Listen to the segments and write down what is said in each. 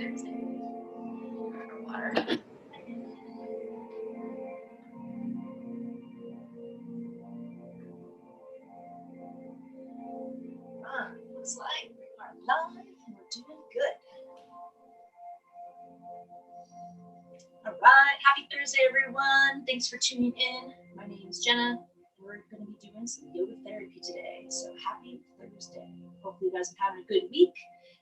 Thursday. Water. Looks like we are live and we're doing good. All right, happy Thursday, everyone. Thanks for tuning in. My name is Jenna. We're going to be doing some yoga therapy today, so happy Thursday. Hopefully you guys are having a good week.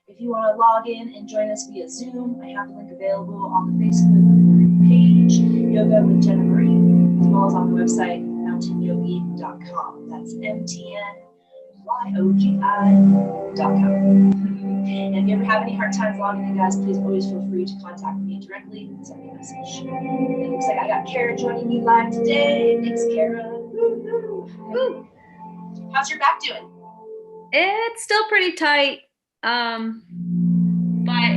If you want to log in and join us via Zoom, I have the link available on the Facebook page, Yoga with Jenna Marie, as well as on the website, mountainyogi.com. That's MTNYOGI.com. And if you ever have any hard times logging in, guys, please always feel free to contact me directly and send me a message. It looks like I got Kara joining me live today. Thanks, Kara. Woo. How's your back doing? It's still pretty tight, but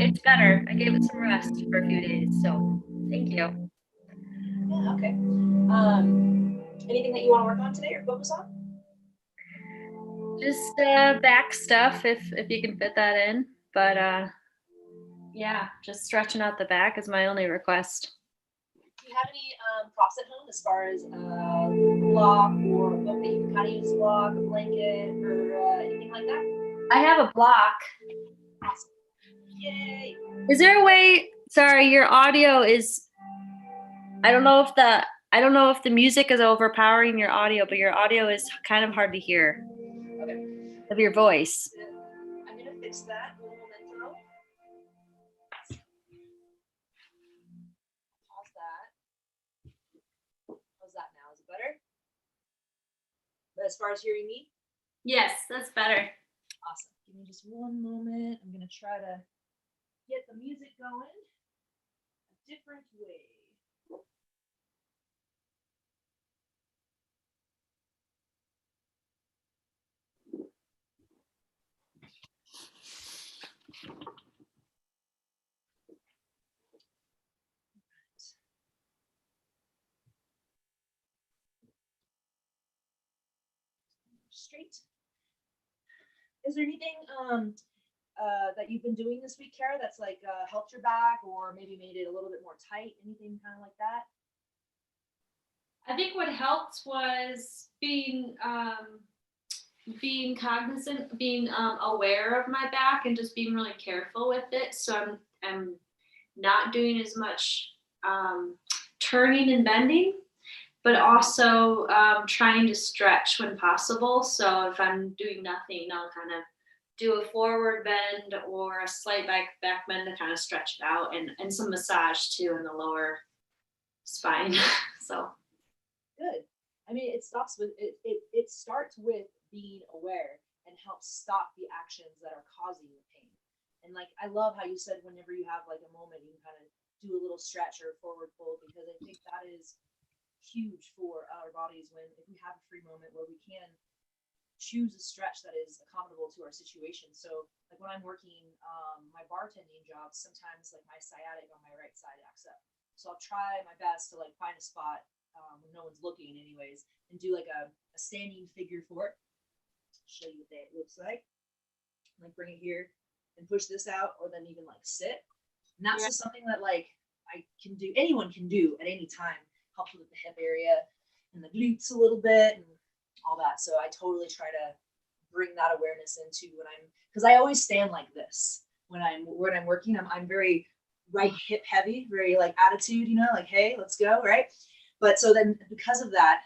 it's better. I gave it some rest for a few days, so thank you. Yeah, okay. Anything that you want to work on today or focus on? Just back stuff, if you can fit that in. But yeah, just stretching out the back is my only request. Do you have any props at home as far as block or book that you can kind of use, block, a blanket, or anything like that? I have a block. Awesome. Yay. Is there a way? Sorry, your audio is. I don't know if the music is overpowering your audio, but your audio is kind of hard to hear. Okay. Of your voice. I'm gonna fix that. Pause that. How's that now? Is it better? But as far as hearing me? Yes, that's better. Awesome. Give me just one moment. I'm gonna try to get the music going a different way. Straight. Is there anything that you've been doing this week, Kara, that's like helped your back or maybe made it a little bit more tight? Anything kind of like that? I think what helped was being cognizant, being aware of my back and just being really careful with it. So I'm not doing as much turning and bending, but also trying to stretch when possible. So if I'm doing nothing, I'll kind of do a forward bend or a slight back bend to kind of stretch it out, and some massage too in the lower spine. So good. I mean, it starts with being aware and helps stop the actions that are causing the pain. And like, I love how you said whenever you have like a moment, you can kind of do a little stretch or a forward fold, because I think that is huge for our bodies if we have a free moment where we can choose a stretch that is accommodable to our situation. So like when I'm working my bartending jobs, sometimes like my sciatic on my right side acts up. So I'll try my best to like find a spot when no one's looking anyways, and do like a standing figure four. I'll show you what that looks like. Like bring it here and push this out, or then even like sit. And that's just something that like anyone can do at any time. Helps with the hip area and the glutes a little bit and all that. So I totally try to bring that awareness into because I always stand like this when I'm working. I'm very right hip heavy, very like attitude, like, hey, let's go, right? But so then because of that,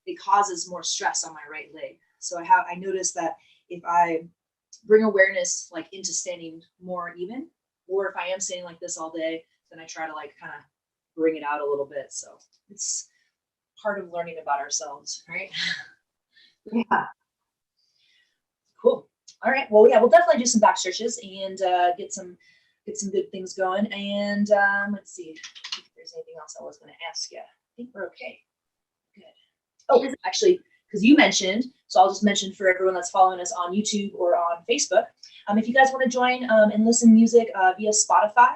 it causes more stress on my right leg. So I noticed that if I bring awareness like into standing more even, or if I am standing like this all day, then I try to like kind of bring it out a little bit. So it's part of learning about ourselves, right? Yeah. Cool. All right. Well, yeah, we'll definitely do some back stretches and get some good things going. And let's see if there's anything else I was going to ask you. I think we're okay. Good. Oh, actually, because you mentioned, so I'll just mention for everyone that's following us on YouTube or on Facebook, if you guys want to join and listen to music via Spotify,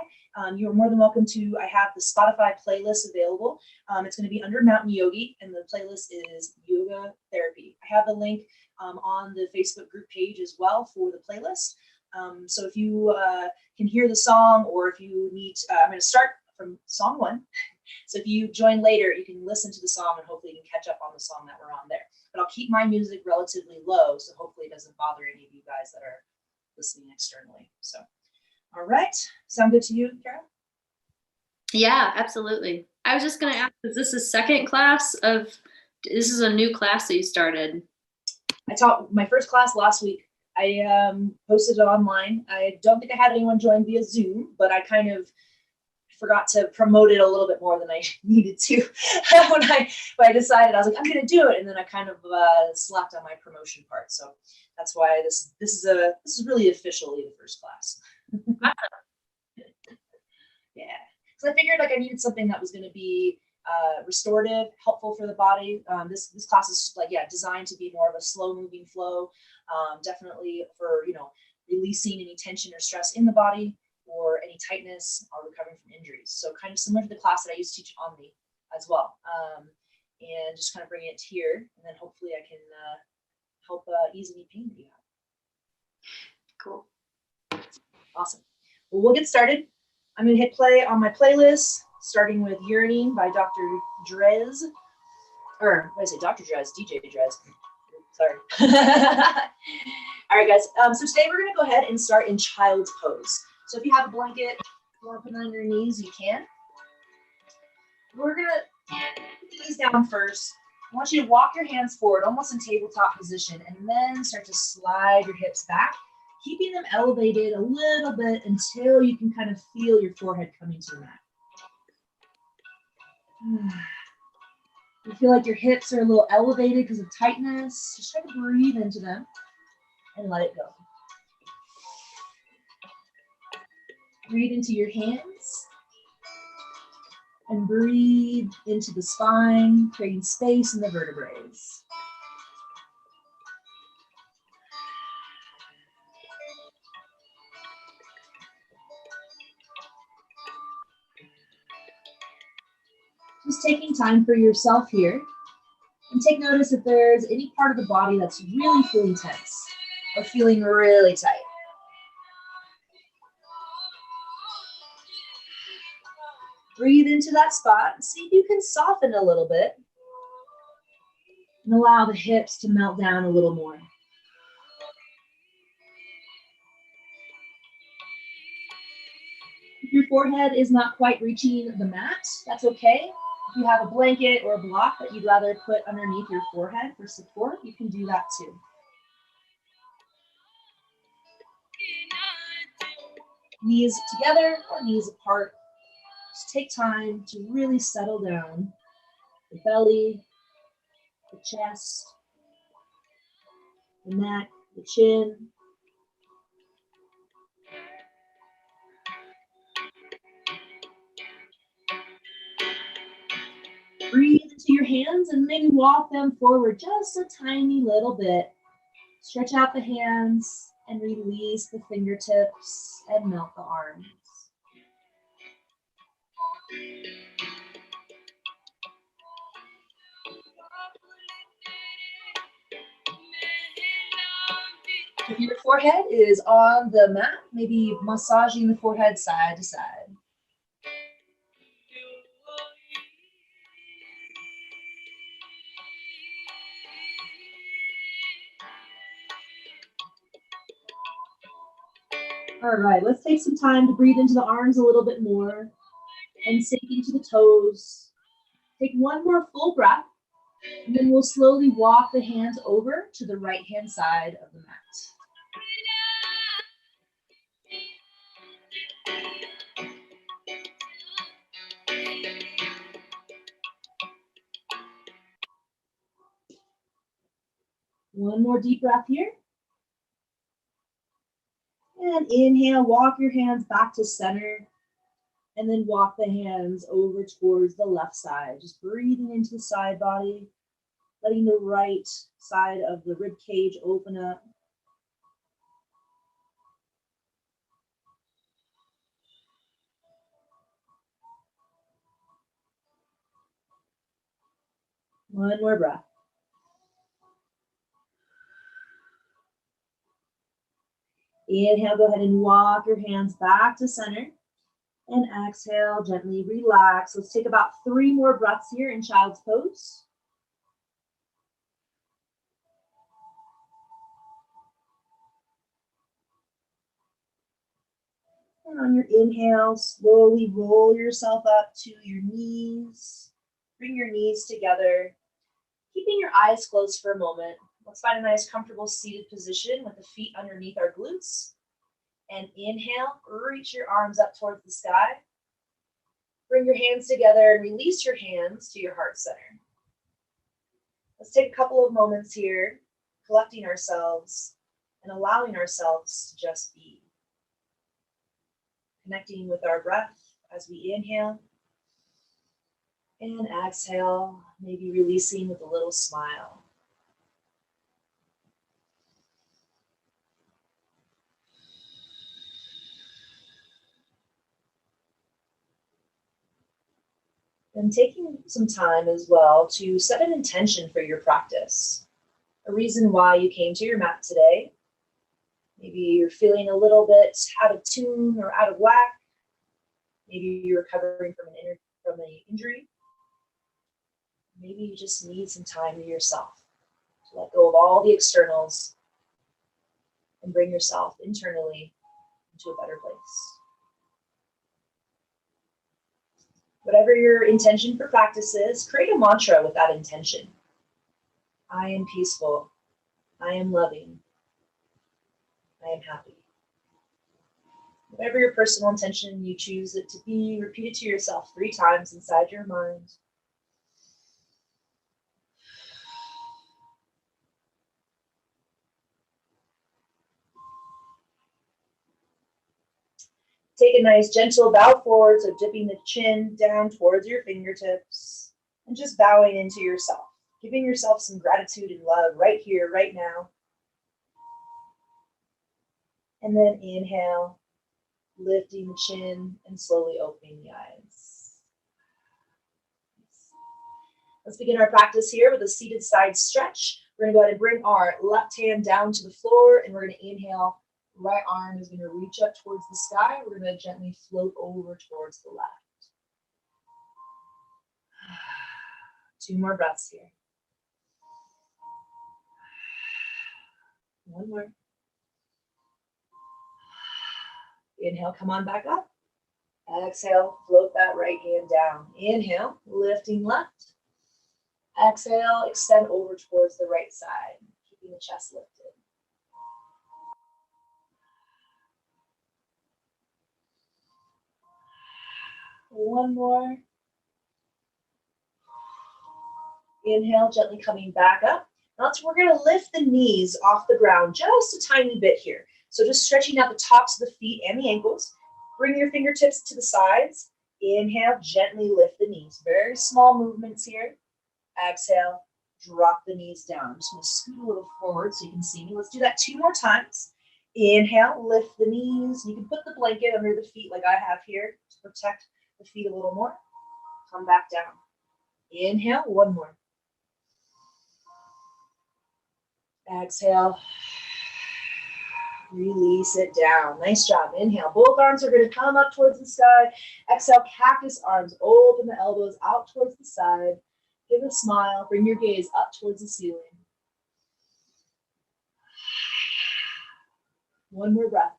you're more than welcome to. I have the Spotify playlist available. It's going to be under Mountain Yogi, and the playlist is Yoga Therapy. I have the link on the Facebook group page as well for the playlist. So if you can hear the song, or if you need, I'm going to start from song 1. So if you join later, you can listen to the song and hopefully you can catch up on the song that we're on there. But I'll keep my music relatively low, so hopefully it doesn't bother any of you guys that are listening externally. So, all right. Sound good to you, Kara? Yeah, absolutely. I was just going to ask, is this a second class of, this is a new class that you started? I taught my first class last week. I posted it online. I don't think I had anyone join via Zoom, but I kind of forgot to promote it a little bit more than I needed to. when I decided, I was like, I'm gonna do it, and then I kind of slapped on my promotion part. So that's why this is really officially the first class. Yeah, so I figured like I needed something that was going to be restorative, helpful for the body. This class is like, yeah, designed to be more of a slow moving flow, definitely for, releasing any tension or stress in the body, or any tightness, or recovering from injuries. So kind of similar to the class that I used to teach on me as well, and just kind of bringing it here, and then hopefully I can help ease any pain that you have. Cool. Awesome. Well, we'll get started. I'm going to hit play on my playlist, starting with Yearning by Dr. Drez. Or, what did I say? Dr. Drez, DJ Drez. Sorry. All right, guys. So today we're going to go ahead and start in Child's Pose. So if you have a blanket, you want to put it on your knees, you can. We're going to put the knees down first. I want you to walk your hands forward, almost in tabletop position, and then start to slide your hips back, keeping them elevated a little bit until you can kind of feel your forehead coming to the mat. You feel like your hips are a little elevated because of tightness. Just try to breathe into them and let it go. Breathe into your hands and breathe into the spine, creating space in the vertebrae. Just taking time for yourself here, and take notice if there's any part of the body that's really feeling tense or feeling really tight. Breathe into that spot and see if you can soften a little bit and allow the hips to melt down a little more. If your forehead is not quite reaching the mat, that's okay. If you have a blanket or a block that you'd rather put underneath your forehead for support, you can do that too. Knees together or knees apart. Just take time to really settle down the belly, the chest, the neck, the chin. Breathe into your hands and maybe walk them forward just a tiny little bit. Stretch out the hands and release the fingertips and melt the arms. If your forehead is on the mat, maybe massaging the forehead side to side. All right, let's take some time to breathe into the arms a little bit more and sink into the toes. Take one more full breath, and then we'll slowly walk the hands over to the right-hand side of the mat. One more deep breath here. And inhale, walk your hands back to center, and then walk the hands over towards the left side. Just breathing into the side body, letting the right side of the rib cage open up. One more breath. Inhale, go ahead and walk your hands back to center. And exhale, gently relax. Let's take about 3 more breaths here in child's pose. And on your inhale, slowly roll yourself up to your knees. Bring your knees together. Keeping your eyes closed for a moment. Let's find a nice comfortable seated position with the feet underneath our glutes. And inhale, reach your arms up towards the sky. Bring your hands together and release your hands to your heart center. Let's take a couple of moments here, collecting ourselves and allowing ourselves to just be. Connecting with our breath as we inhale and exhale, maybe releasing with a little smile. And taking some time as well to set an intention for your practice. A reason why you came to your mat today. Maybe you're feeling a little bit out of tune or out of whack. Maybe you're recovering from an injury. Maybe you just need some time to yourself to let go of all the externals and bring yourself internally into a better place. Whatever your intention for practice is, create a mantra with that intention. I am peaceful. I am loving. I am happy. Whatever your personal intention you choose it to be, repeat it to yourself 3 times inside your mind. Take a nice gentle bow forward, so dipping the chin down towards your fingertips and just bowing into yourself, giving yourself some gratitude and love right here, right now. And then inhale, lifting the chin and slowly opening the eyes. Let's begin our practice here with a seated side stretch. We're gonna go ahead and bring our left hand down to the floor, and we're gonna inhale. Right arm is gonna reach up towards the sky. We're gonna gently float over towards the left. 2 more breaths here. 1 more. Inhale, come on back up. Exhale, float that right hand down. Inhale, lifting left. Exhale, extend over towards the right side, keeping the chest lifted. One more. Inhale, gently coming back up. Now we're going to lift the knees off the ground just a tiny bit here. So just stretching out the tops of the feet and the ankles. Bring your fingertips to the sides. Inhale, gently lift the knees. Very small movements here. Exhale, drop the knees down. I'm just going to scoot a little forward so you can see me. Let's do that 2 more times. Inhale, lift the knees. You can put the blanket under the feet like I have here to protect the feet a little more. Come back down. Inhale, 1 more. Exhale. Release it down. Nice job. Inhale. Both arms are going to come up towards the sky. Exhale, cactus arms. Open the elbows out towards the side. Give a smile. Bring your gaze up towards the ceiling. 1 more breath.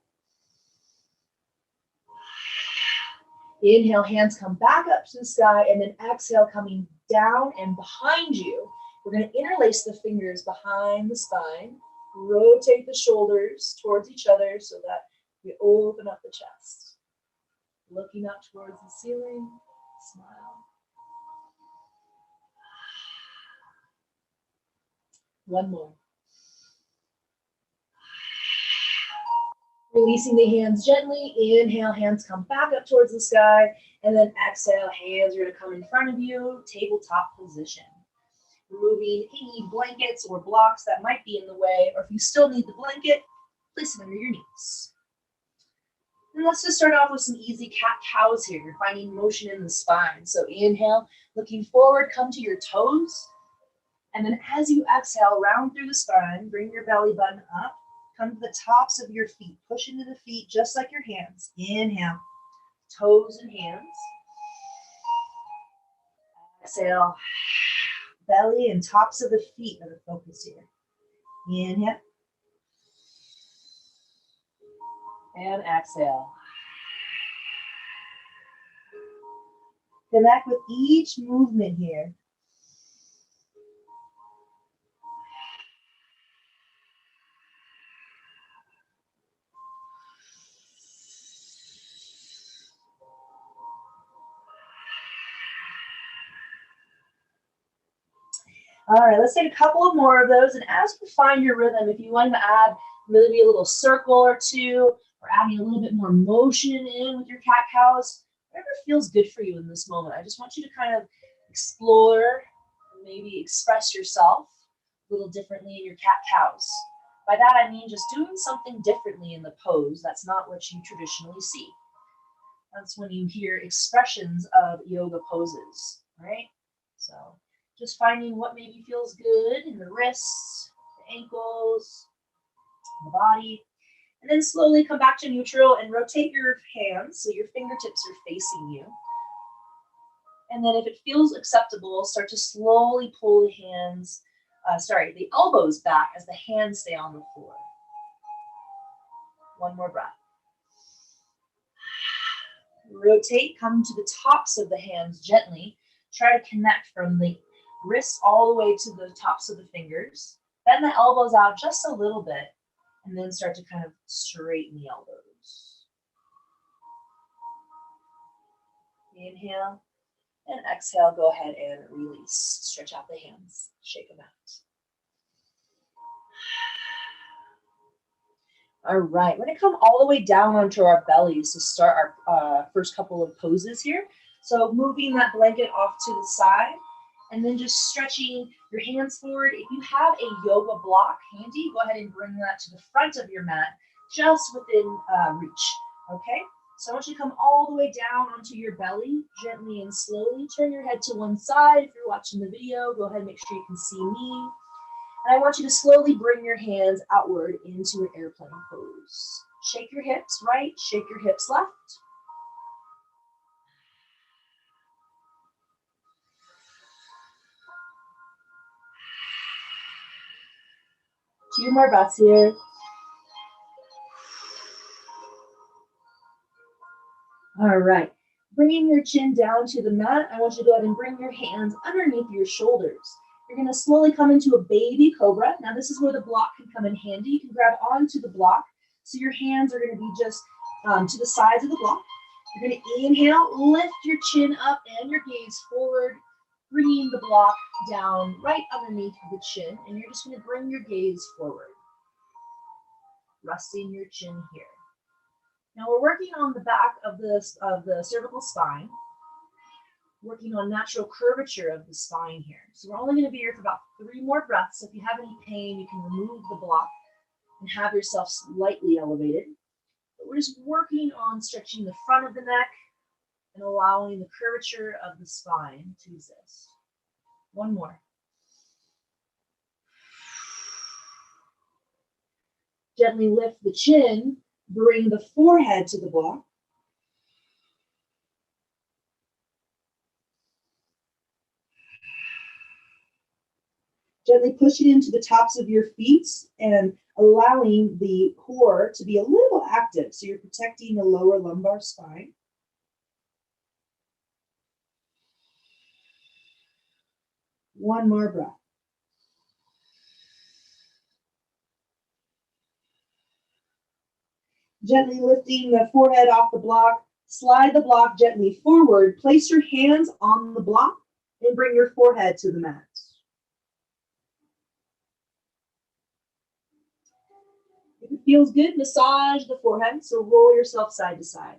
Inhale, hands come back up to the sky, and then exhale, coming down and behind you. We're going to interlace the fingers behind the spine. Rotate the shoulders towards each other so that we open up the chest. Looking up towards the ceiling, smile. 1 more. Releasing the hands gently. Inhale, hands come back up towards the sky. And then exhale, hands are going to come in front of you, tabletop position. Removing any blankets or blocks that might be in the way, or if you still need the blanket, place it under your knees. And let's just start off with some easy cat-cows here. You're finding motion in the spine. So inhale, looking forward, come to your toes. And then as you exhale, round through the spine, bring your belly button up. Come to the tops of your feet. Push into the feet just like your hands. Inhale. Toes and hands. Exhale. Belly and tops of the feet are the focus here. Inhale. And exhale. Connect with each movement here. All right, let's take a couple of more of those. And as you find your rhythm, if you want to add maybe a little circle or two, or adding a little bit more motion in with your cat-cows, whatever feels good for you in this moment. I just want you to kind of explore, maybe express yourself a little differently in your cat-cows. By that, I mean just doing something differently in the pose. That's not what you traditionally see. That's when you hear expressions of yoga poses, right? So just finding what maybe feels good in the wrists, the ankles, the body, and then slowly come back to neutral and rotate your hands so your fingertips are facing you. And then if it feels acceptable, start to slowly pull the hands, the elbows back as the hands stay on the floor. One more breath. Rotate, come to the tops of the hands gently. Try to connect from the wrists all the way to the tops of the fingers. Bend the elbows out just a little bit, and then start to kind of straighten the elbows. Inhale, and exhale, go ahead and release. Stretch out the hands, shake them out. All right, we're gonna come all the way down onto our bellies to start our first couple of poses here. So moving that blanket off to the side, and then just stretching your hands forward. If you have a yoga block handy, go ahead and bring that to the front of your mat, just within reach, okay? So I want you to come all the way down onto your belly, gently and slowly. Turn your head to one side. If you're watching the video, go ahead and make sure you can see me. And I want you to slowly bring your hands outward into an airplane pose. Shake your hips right, shake your hips left. Two more breaths here. All right. Bringing your chin down to the mat, I want you to go ahead and bring your hands underneath your shoulders. You're going to slowly come into a baby cobra. Now this is where the block can come in handy. You can grab onto the block. So your hands are going to be just to the sides of the block. You're going to inhale, lift your chin up and your gaze forward, bringing the block down right underneath the chin. And you're just going to bring your gaze forward, resting your chin here. Now we're working on the back of the cervical spine, working on natural curvature of the spine here. So we're only going to be here for about 3 more breaths. So if you have any pain, you can remove the block and have yourself slightly elevated. But we're just working on stretching the front of the neck and allowing the curvature of the spine to exist. One more. Gently lift the chin, bring the forehead to the block. Gently push it into the tops of your feet and allowing the core to be a little active. So you're protecting the lower lumbar spine. One more breath. Gently lifting the forehead off the block. Slide the block gently forward. Place your hands on the block and bring your forehead to the mat. If it feels good, massage the forehead. So roll yourself side to side.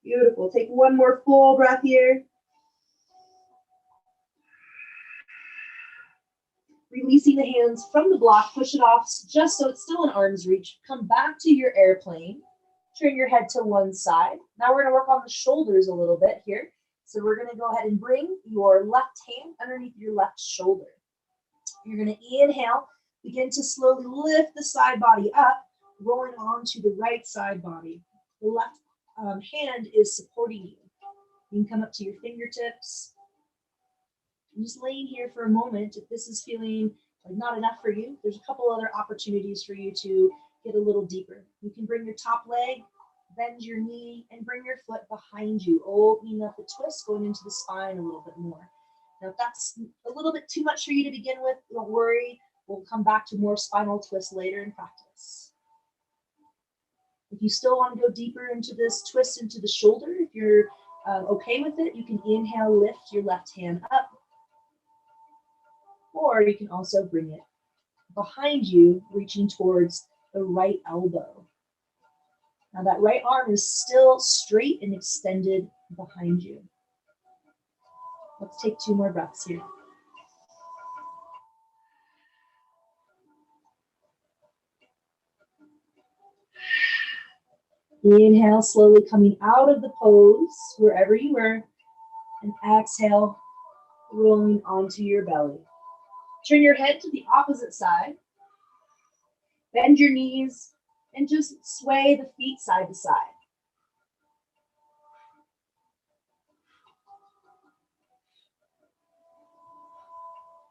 Beautiful. Take one more full breath here. Releasing the hands from the block, push it off just so it's still in arm's reach. Come back to your airplane. Turn your head to one side. Now we're going to work on the shoulders a little bit here. So we're going to go ahead and bring your left hand underneath your left shoulder. You're going to inhale, begin to slowly lift the side body up, rolling onto the right side body. The left hand is supporting you. You can come up to your fingertips. I'm just laying here for a moment. If this is feeling like not enough for you, there's a couple other opportunities for you to get a little deeper. You can bring your top leg, bend your knee, and bring your foot behind you, opening up the twist, going into the spine a little bit more. Now, if that's a little bit too much for you to begin with, don't worry. We'll come back to more spinal twists later in practice. If you still want to go deeper into this twist into the shoulder, if you're okay with it, you can inhale, lift your left hand up. Or you can also bring it behind you, reaching towards the right elbow. Now that right arm is still straight and extended behind you. Let's take 2 more breaths here. Inhale, slowly coming out of the pose, wherever you were, and exhale, rolling onto your belly. Turn your head to the opposite side. Bend your knees and just sway the feet side to side.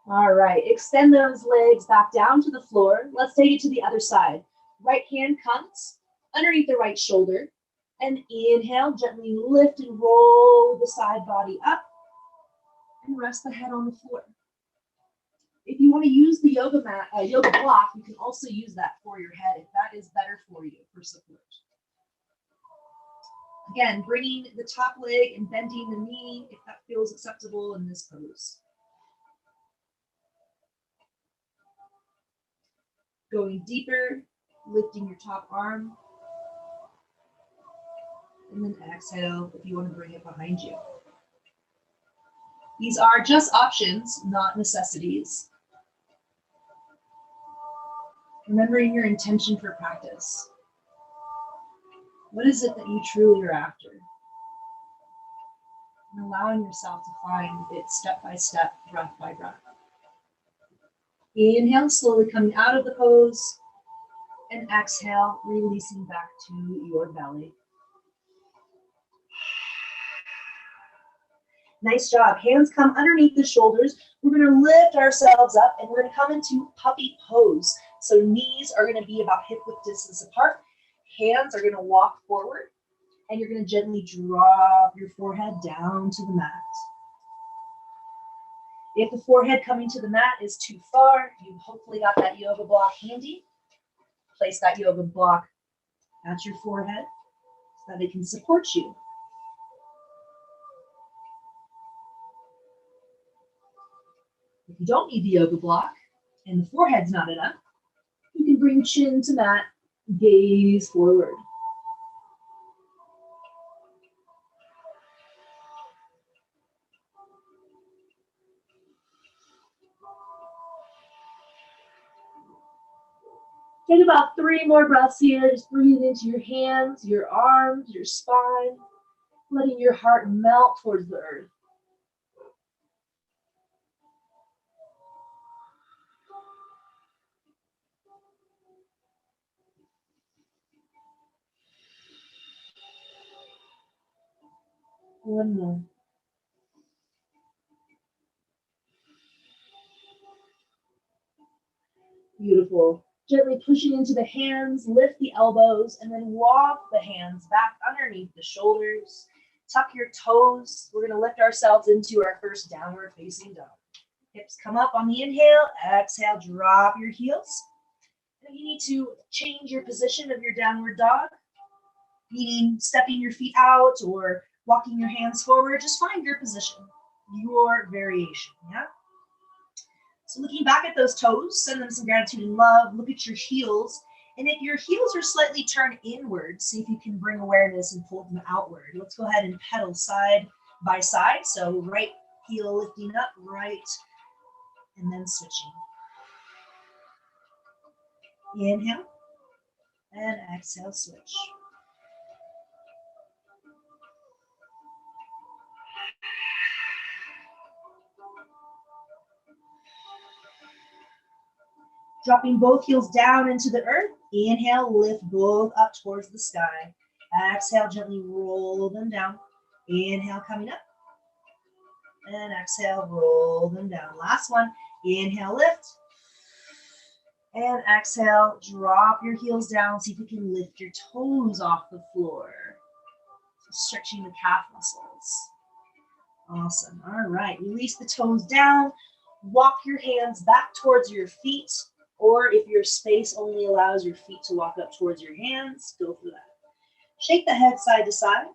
All right, extend those legs back down to the floor. Let's take it to the other side. Right hand comes underneath the right shoulder. And inhale, gently lift and roll the side body up. And rest the head on the floor. If you want to use the yoga mat, yoga block, you can also use that for your head if that is better for you for support. Again, bringing the top leg and bending the knee if that feels acceptable in this pose. Going deeper, lifting your top arm. And then exhale if you want to bring it behind you. These are just options, not necessities. Remembering your intention for practice. What is it that you truly are after? And allowing yourself to find it step by step, breath by breath. Inhale, slowly coming out of the pose. And exhale, releasing back to your belly. Nice job. Hands come underneath the shoulders. We're going to lift ourselves up and we're going to come into puppy pose. So knees are going to be about hip width distance apart. Hands are going to walk forward and you're going to gently drop your forehead down to the mat. If the forehead coming to the mat is too far, you've hopefully got that yoga block handy. Place that yoga block at your forehead so that it can support you. If you don't need the yoga block and the forehead's not enough, you can bring chin to mat, gaze forward. Take about 3 more breaths here. Just breathe into your hands, your arms, your spine, letting your heart melt towards the earth. One more. Beautiful. Gently pushing into the hands, lift the elbows, and then walk the hands back underneath the shoulders. Tuck your toes. We're going to lift ourselves into our first downward facing dog. Hips come up on the inhale. Exhale, drop your heels. And if you need to change your position of your downward dog, meaning stepping your feet out or walking your hands forward, just find your position, your variation, yeah? So looking back at those toes, send them some gratitude and love. Look at your heels. And if your heels are slightly turned inward, see if you can bring awareness and pull them outward. Let's go ahead and pedal side by side. So right heel lifting up, right, and then switching. Inhale and exhale, switch. Dropping both heels down into the earth. Inhale, lift both up towards the sky. Exhale, gently roll them down. Inhale, coming up. And exhale, roll them down. Last one. Inhale, lift. And exhale, drop your heels down. See if you can lift your toes off the floor. So stretching the calf muscles. Awesome. All right. Release the toes down. Walk your hands back towards your feet. Or if your space only allows your feet to walk up towards your hands, go for that. Shake the head side to side.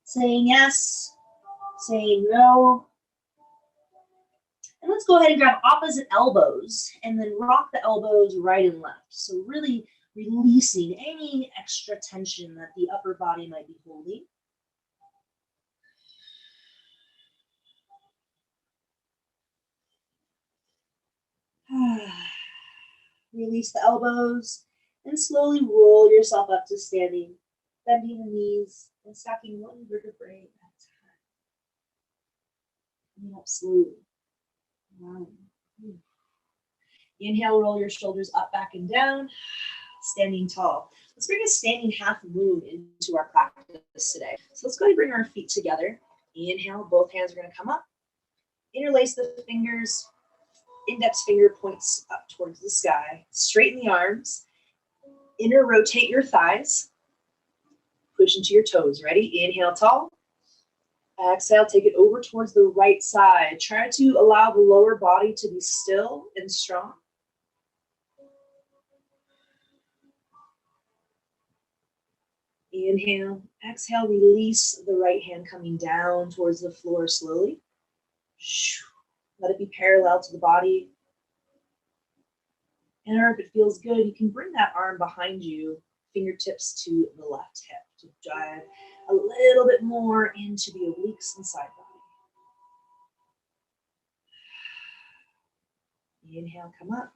Saying yes, saying no. And let's go ahead and grab opposite elbows and then rock the elbows right and left. So really releasing any extra tension that the upper body might be holding. Release the elbows and slowly roll yourself up to standing, bending the knees and stacking one vertebrae at a time. Coming up slowly. Wow. Inhale, roll your shoulders up, back, and down. Standing tall. Let's bring a standing half moon into our practice today. So let's go ahead and bring our feet together. Inhale, both hands are going to come up. Interlace the fingers. Index finger points up towards the sky. Straighten the arms. Inner rotate your thighs. Push into your toes. Ready? Inhale, tall. Exhale, take it over towards the right side. Try to allow the lower body to be still and strong. Inhale. Exhale, release the right hand coming down towards the floor slowly. Let it be parallel to the body. And if it feels good, you can bring that arm behind you, fingertips to the left hip to drive a little bit more into the obliques and side body. Inhale, come up.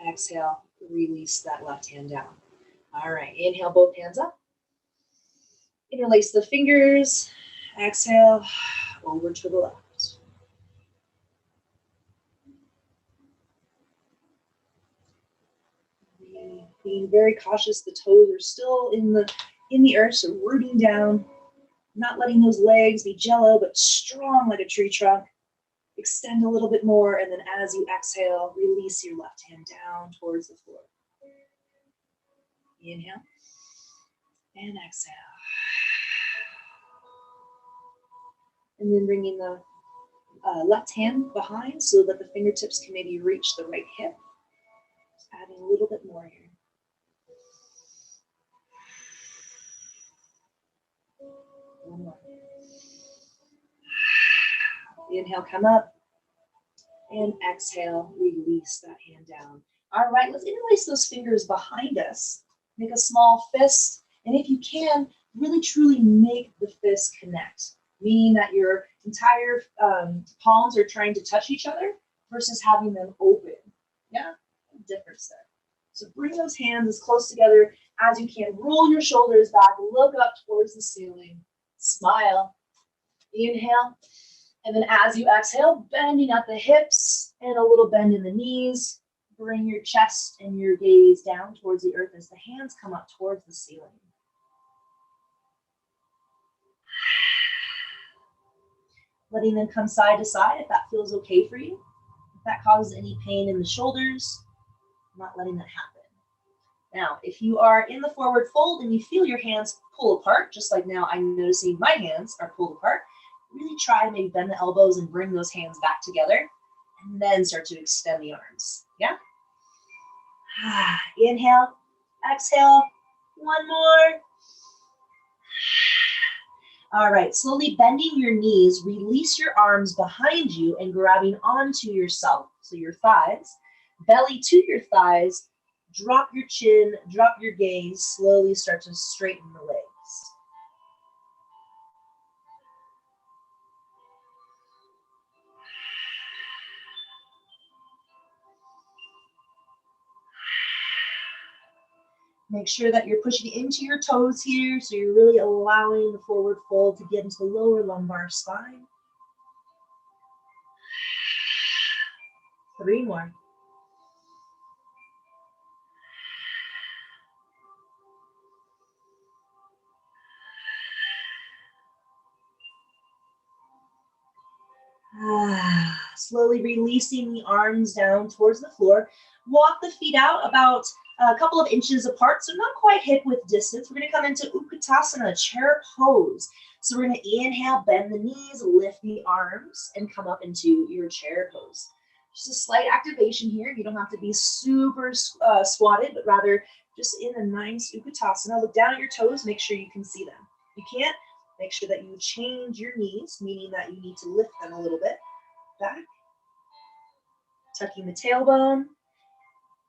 Exhale, release that left hand down. All right, inhale, both hands up. Interlace the fingers. Exhale, over to the left. Being very cautious, the toes are still in the earth, so rooting down, not letting those legs be jello, but strong like a tree trunk. Extend a little bit more, and then as you exhale, release your left hand down towards the floor. Inhale, and exhale. And then bringing the left hand behind so that the fingertips can maybe reach the right hip. Just adding a little bit more here. One more. Inhale, come up. And exhale, release that hand down. All right, let's interlace those fingers behind us. Make a small fist. And if you can, really truly make the fist connect. Meaning that your entire palms are trying to touch each other versus having them open. Yeah, difference there. So bring those hands as close together as you can. Roll your shoulders back. Look up towards the ceiling. Smile. Inhale. And then as you exhale, bending at the hips and a little bend in the knees. Bring your chest and your gaze down towards the earth as the hands come up towards the ceiling. Letting them come side to side if that feels okay for you. If that causes any pain in the shoulders, not letting that happen. Now, if you are in the forward fold and you feel your hands pull apart, just like now I'm noticing my hands are pulled apart, really try to maybe bend the elbows and bring those hands back together and then start to extend the arms. Yeah? Inhale, exhale, one more. All right, slowly bending your knees, release your arms behind you and grabbing onto yourself. So your thighs, belly to your thighs, drop your chin, drop your gaze, slowly start to straighten the legs. Make sure that you're pushing into your toes here, so you're really allowing the forward fold to get into the lower lumbar spine. 3 more. Slowly releasing the arms down towards the floor. Walk the feet out about a couple of inches apart, so not quite hip width distance. We're going to come into Utkatasana, chair pose. So we're going to inhale, bend the knees, lift the arms, and come up into your chair pose. Just a slight activation here. You don't have to be super squatted, but rather just in a nice Utkatasana. Look down at your toes, make sure you can see them. If you can't, make sure that you change your knees, meaning that you need to lift them a little bit. Back. Tucking the tailbone.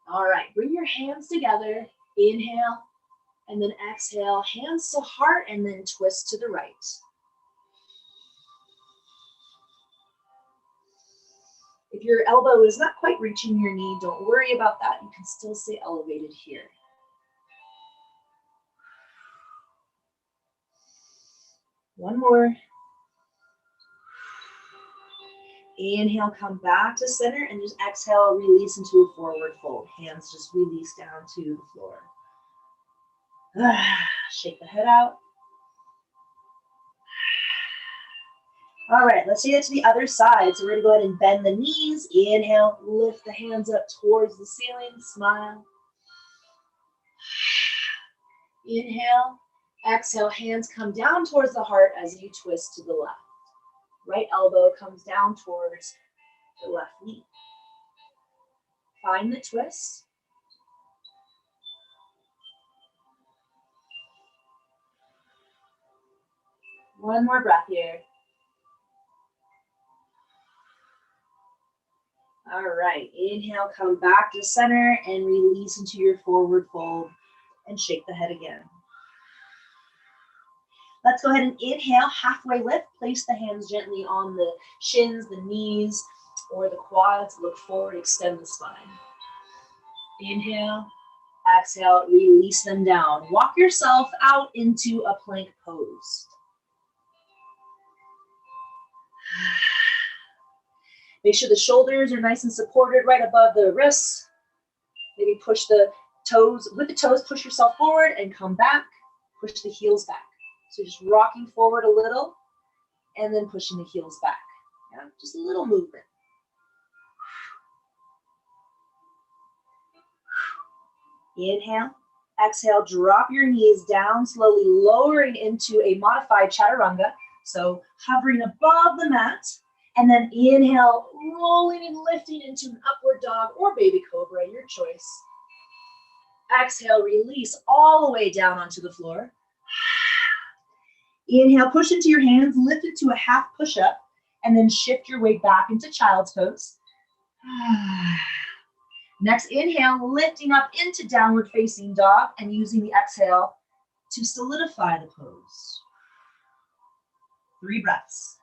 All right, bring your hands together. Inhale, and then exhale. Hands to heart, and then twist to the right. If your elbow is not quite reaching your knee, don't worry about that. You can still stay elevated here. One more. Inhale, come back to center, and just exhale, release into a forward fold. Hands just release down to the floor. Shake the head out. All right, let's take it to the other side. So we're gonna go ahead and bend the knees. Inhale, lift the hands up towards the ceiling, smile. Inhale, exhale, hands come down towards the heart as you twist to the left. Right elbow comes down towards the left knee. Find the twist. One more breath here. All right, inhale, come back to center and release into your forward fold and shake the head again. Let's go ahead and inhale, halfway lift. Place the hands gently on the shins, the knees, or the quads. Look forward, extend the spine. Inhale, exhale, release them down. Walk yourself out into a plank pose. Make sure the shoulders are nice and supported right above the wrists. Maybe push the toes, with the toes, push yourself forward and come back. Push the heels back. So just rocking forward a little and then pushing the heels back. Yeah, just a little movement. Inhale, exhale, drop your knees down, slowly lowering into a modified chaturanga. So hovering above the mat. And then inhale, rolling and lifting into an upward dog or baby cobra, your choice. Exhale, release all the way down onto the floor. Inhale, push into your hands, lift it to a half push-up, and then shift your weight back into child's pose. Next inhale, lifting up into downward facing dog and using the exhale to solidify the pose. 3 breaths.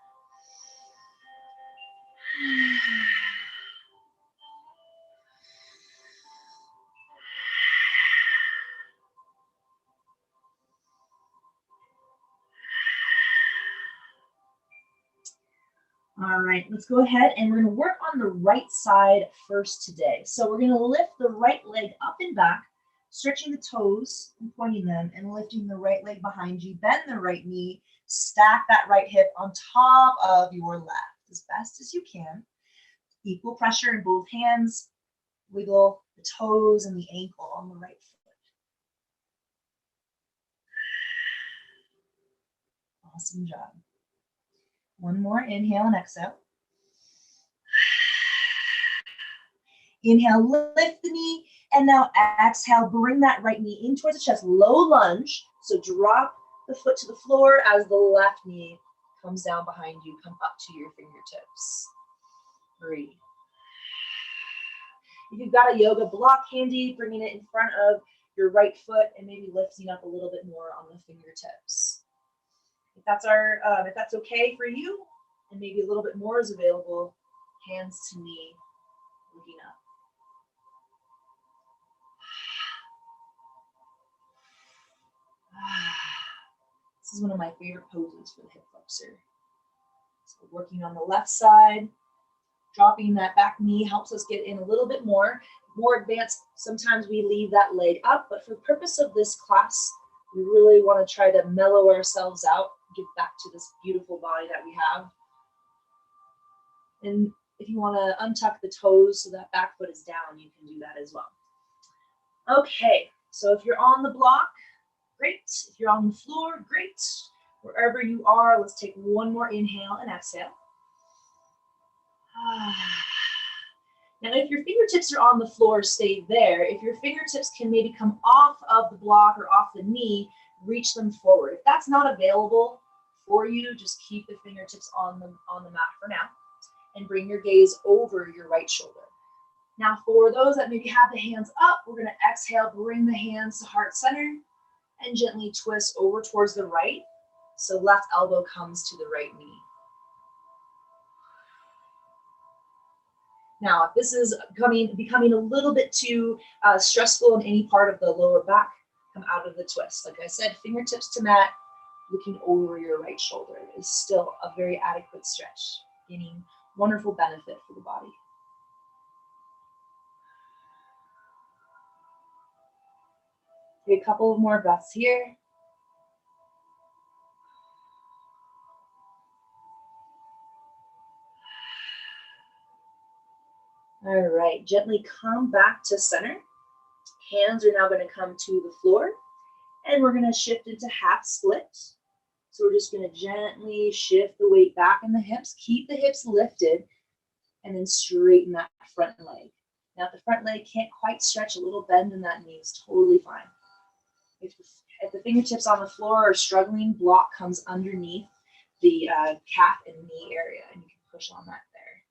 All right, let's go ahead and we're going to work on the right side first today. So we're going to lift the right leg up and back, stretching the toes and pointing them and lifting the right leg behind you. Bend the right knee, stack that right hip on top of your left as best as you can. Equal pressure in both hands. Wiggle the toes and the ankle on the right foot. Awesome job. One more, inhale and exhale. Inhale, lift the knee, and now exhale, bring that right knee in towards the chest, low lunge. So drop the foot to the floor as the left knee comes down behind you, come up to your fingertips. Breathe. If you've got a yoga block handy, bringing it in front of your right foot and maybe lifting up a little bit more on the fingertips. If that's okay for you, and maybe a little bit more is available, hands to knee, looking up. This is one of my favorite poses for the hip flexor. So working on the left side, Dropping that back knee helps us get in a little bit more advanced. Sometimes we leave that leg up, but for the purpose of this class, we really want to try to mellow ourselves out, get back to this beautiful body that we have. And if you want to untuck the toes so that back foot is down, you can do that as well. Okay, so if you're on the block, great. If you're on the floor, great. Wherever you are, let's take one more inhale and exhale. Now, if your fingertips are on the floor, stay there. If your fingertips can maybe come off of the block or off the knee, reach them forward. If that's not available for you, just keep the fingertips on the mat for now and bring your gaze over your right shoulder. Now, for those that maybe have the hands up, we're going to exhale, bring the hands to heart center and gently twist over towards the right. So left elbow comes to the right knee. Now, if this is becoming a little bit too stressful in any part of the lower back, come out of the twist. Like I said, fingertips to mat, looking over your right shoulder is still a very adequate stretch, gaining wonderful benefit for the body. Take a couple of more breaths here. All right, gently come back to center. Hands are now going to come to the floor, and we're going to shift into half split. So we're just going to gently shift the weight back in the hips, keep the hips lifted, and then straighten that front leg. Now, if the front leg can't quite stretch, a little bend in that knee is totally fine. If the fingertips on the floor are struggling, block comes underneath the calf and knee area, and you can push on that there,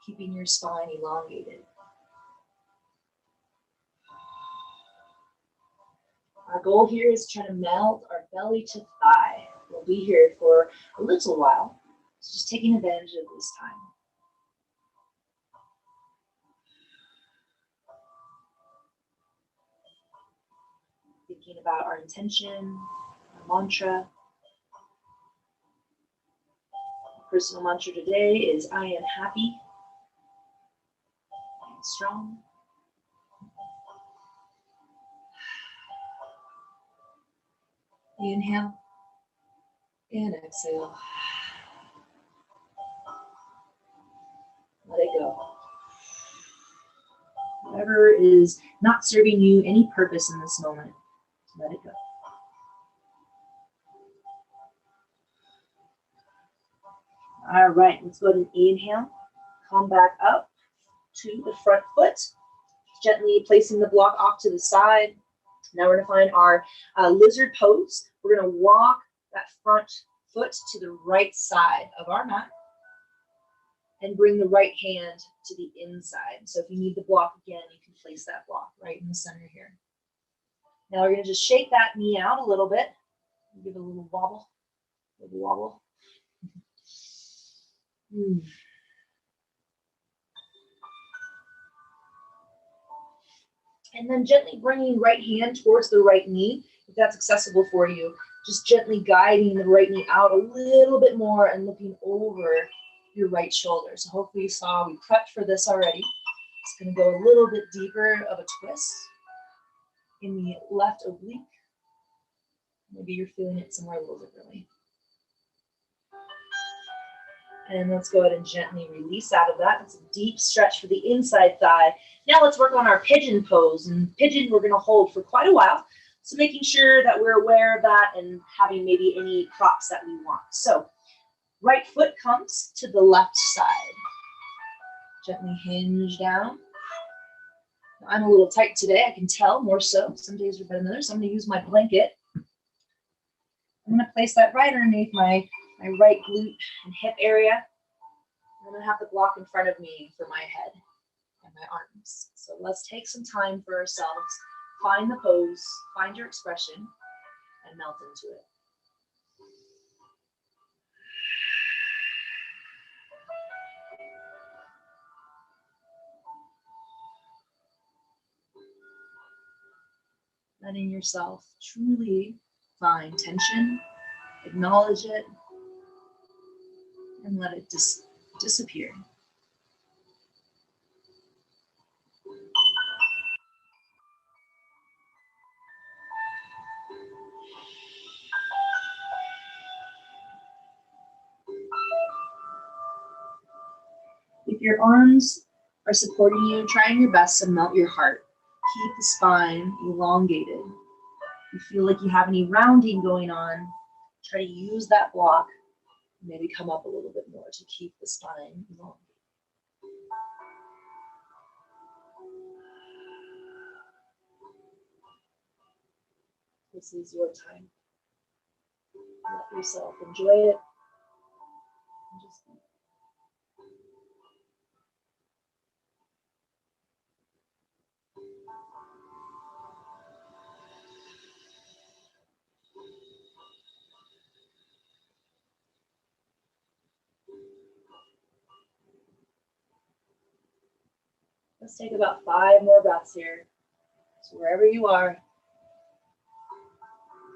keeping your spine elongated. Our goal here is to try to melt our belly to thigh. We'll be here for a little while, so just taking advantage of this time. Thinking about our intention, our mantra. Our personal mantra today is I am happy and strong. Inhale and exhale. Let it go. Whatever is not serving you any purpose in this moment, let it go. All right, let's go ahead and inhale. Come back up to the front foot, gently placing the block off to the side. Now we're going to find our lizard pose. We're going to walk that front foot to the right side of our mat and bring the right hand to the inside. So if you need the block again, you can place that block right in the center here. Now we're going to just shake that knee out a little bit. Give it a little wobble. Little wobble. And then gently bringing right hand towards the right knee, if that's accessible for you. Just gently guiding the right knee out a little bit more and looking over your right shoulder. So hopefully you saw we prepped for this already. It's going to go a little bit deeper of a twist in the left oblique. Maybe you're feeling it somewhere a little differently. And let's go ahead and gently release out of that. It's a deep stretch for the inside thigh. Now let's work on our pigeon pose. And pigeon we're going to hold for quite a while. So making sure that we're aware of that and having maybe any props that we want. So right foot comes to the left side. Gently hinge down. I'm a little tight today, I can tell, more so. Some days are better than others. So I'm going to use my blanket. I'm going to place that right underneath my right glute and hip area. I'm going to have the block in front of me for my head and my arms. So let's take some time for ourselves. Find the pose, find your expression, and melt into it. Letting yourself truly find tension, acknowledge it, and let it disappear. If your arms are supporting you, trying your best to melt your heart. Keep the spine elongated. If you feel like you have any rounding going on, try to use that block. Maybe come up a little bit more to keep the spine elongated. This is your time. Let yourself enjoy it. And just let's take about 5 more breaths here. So wherever you are,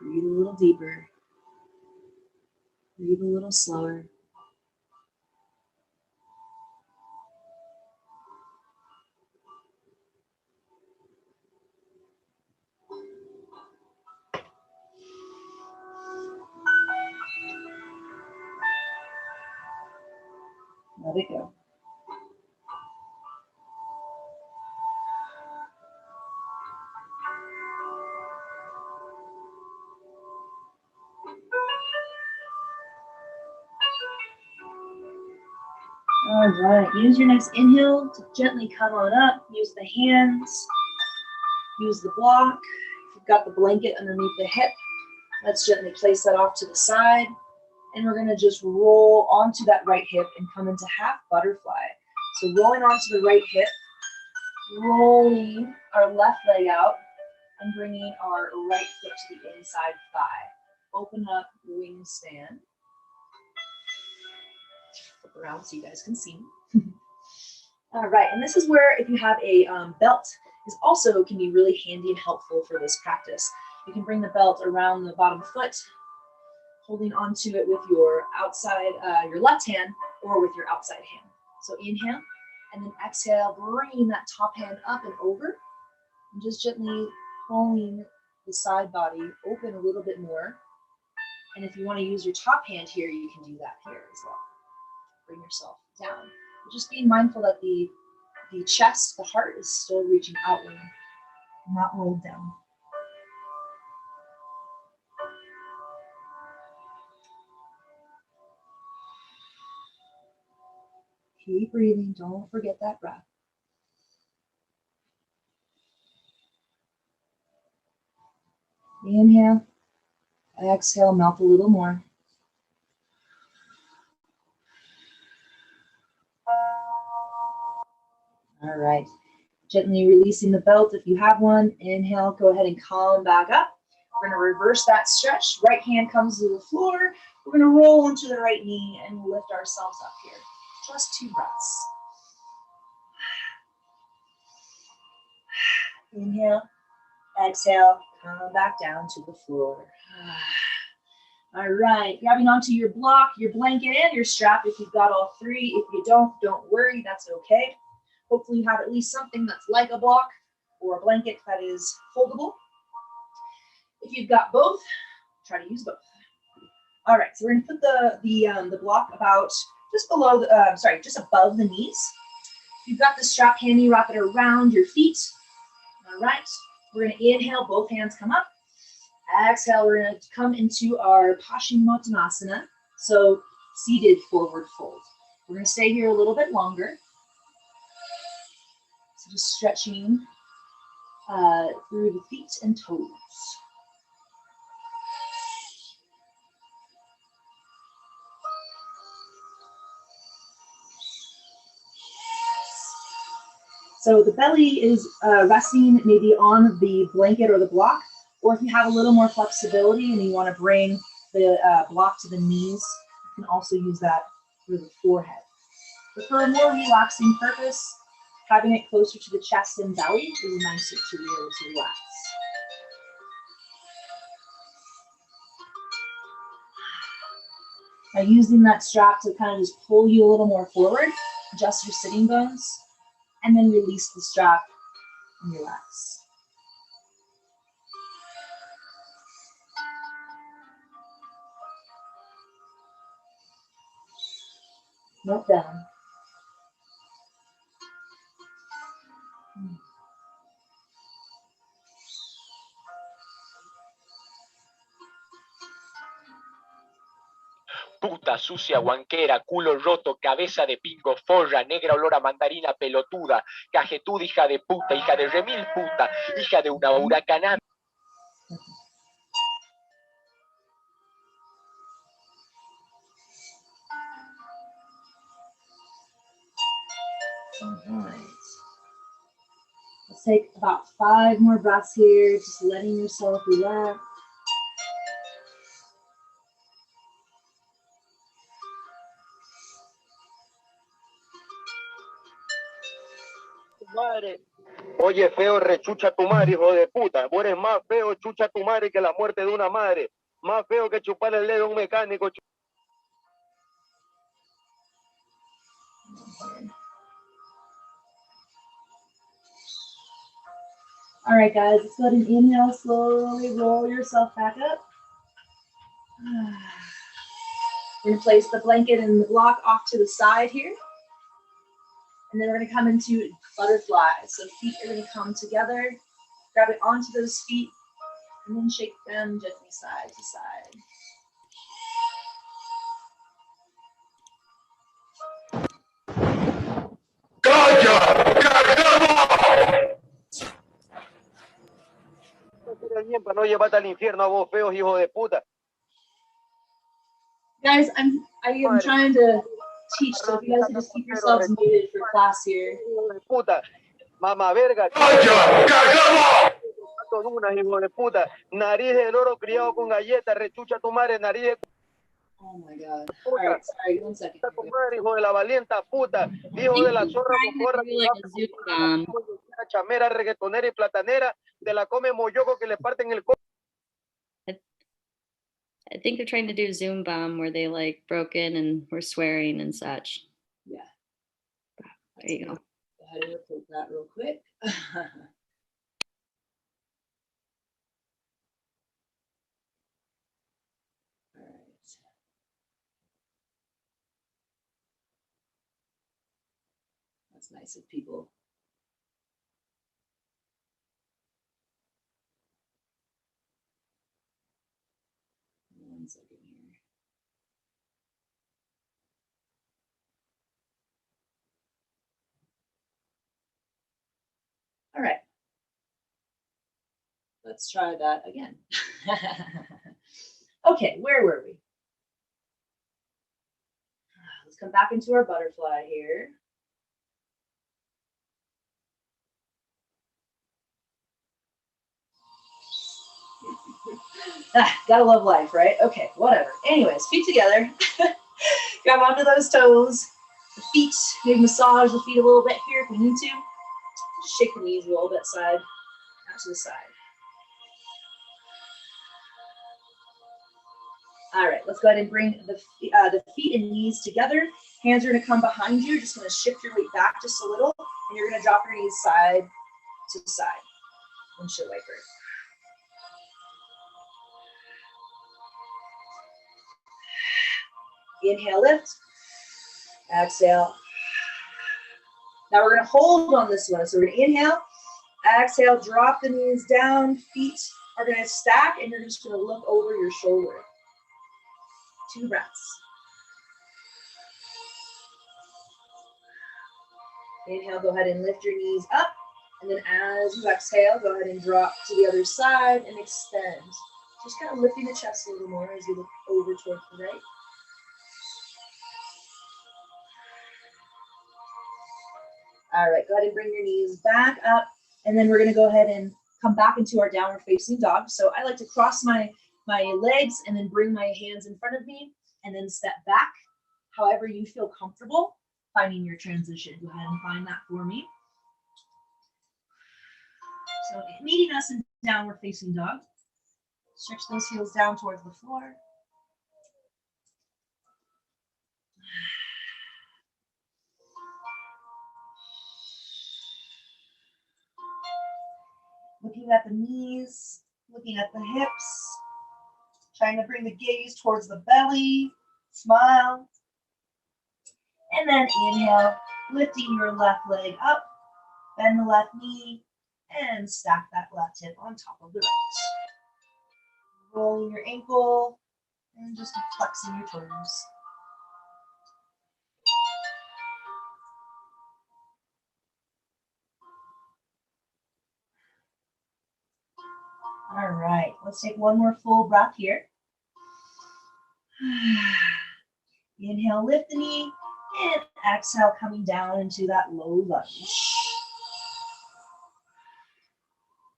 breathe a little deeper. Breathe a little slower. Let it go. All right, use your next inhale to gently come on up. Use the hands, use the block. If you've got the blanket underneath the hip, let's gently place that off to the side. And we're gonna just roll onto that right hip and come into half butterfly. So rolling onto the right hip, rolling our left leg out, and bringing our right foot to the inside thigh. Open up wingspan. Flip around so you guys can see me. All right, and this is where if you have a belt, is also can be really handy and helpful for this practice. You can bring the belt around the bottom foot, holding onto it with your outside, your left hand, or with your outside hand. So inhale, and then exhale, bringing that top hand up and over, and just gently pulling the side body open a little bit more. And if you want to use your top hand here, you can do that here as well. Bring yourself down. But just being mindful that the chest, the heart is still reaching outward, not rolled down. Keep breathing, don't forget that breath. Inhale, exhale, melt a little more. All right, gently releasing the belt if you have one. Inhale, go ahead and come back up. We're gonna reverse that stretch. Right hand comes to the floor. We're gonna roll onto the right knee and lift ourselves up here. Just 2 breaths. Inhale, exhale, come back down to the floor. All right, grabbing onto your block, your blanket, and your strap if you've got all 3. If you don't worry, that's okay. Hopefully you have at least something that's like a block or a blanket that is foldable. If you've got both, try to use both. All right, so we're gonna put the block about just below the, just above the knees. If you've got the strap handy, wrap it around your feet. All right, we're gonna inhale, both hands come up. Exhale, we're gonna come into our Paschimottanasana, so seated forward fold. We're gonna stay here a little bit longer. So just stretching through the feet and toes. So the belly is resting maybe on the blanket or the block, or if you have a little more flexibility and you want to bring the block to the knees, you can also use that for the forehead. But for a more relaxing purpose, having it closer to the chest and belly is nicer to be able to relax. Now using that strap to kind of just pull you a little more forward, adjust your sitting bones, and then release the strap and relax. Melt down. puta, sucia, guanquera, culo roto, cabeza de pingo, forra, negra olor a mandarina, pelotuda, cajetuda, hija de puta, hija de remil puta, hija de una huracanada. All right. Let's take about 5 more breaths here, just letting yourself relax. Madre. Oye, feo, rechucha tu madre, hijo de puta. Vos eres más feo, chucha tu madre, que la muerte de una madre. Más feo que chupar el dedo a un mecánico. All right, guys, let's go ahead and inhale, slowly roll yourself back up. We're gonna place the blanket and the block off to the side here. And then we're gonna come into butterfly. So feet are gonna come together, grab it onto those feet, and then shake them gently side to side. Para no llevarte al infierno a vos feos, hijo de puta. Guys, I am trying to teach, so if you guys can just keep yourselves muted for class here. Hijo de puta, mamá verga. Hijo de puta, nariz de loro criado con galletas, rechucha tu madre, nariz de... Oh my God. All right, sorry, 1 second. Tu madre, hijo de la valienta puta, hijo de la zorra mocorra, chamera, reggaetonera y platanera, de la come moyoco que le parten el coco. I think they're trying to do Zoom bomb where they like broke in and were swearing and such. Yeah. There you go. Go ahead and repeat that real quick. All right. That's nice of people. One second here. All right. Let's try that again. Okay, where were we? Let's come back into our butterfly here. Gotta love life, right? Okay, whatever. Anyways, feet together. Grab onto those toes. The feet, maybe massage the feet a little bit here if we need to. Just shake the knees a little bit side, out to the side. All right, let's go ahead and bring the feet and knees together. Hands are gonna come behind you. You're just gonna shift your weight back just a little, and you're gonna drop your knees side to side. Windshield wiper. Inhale, lift. Exhale. Now we're gonna hold on this one. So we're gonna inhale, exhale, drop the knees down, feet are gonna stack, and you're just gonna look over your shoulder. 2 breaths. Inhale, go ahead and lift your knees up. And then as you exhale, go ahead and drop to the other side and extend. Just kind of lifting the chest a little more as you look over towards the right. All right, go ahead and bring your knees back up. And then we're gonna go ahead and come back into our downward facing dog. So I like to cross my legs and then bring my hands in front of me and then step back. However you feel comfortable finding your transition. Go ahead and find that for me. So meeting us in downward facing dog. Stretch those heels down towards the floor. Looking at the knees, looking at the hips, trying to bring the gaze towards the belly, smile. And then inhale, lifting your left leg up, bend the left knee, and stack that left hip on top of the right. Rolling your ankle And just flexing your toes. All right, let's take one more full breath here. Inhale, lift the knee, and exhale, coming down into that low lunge.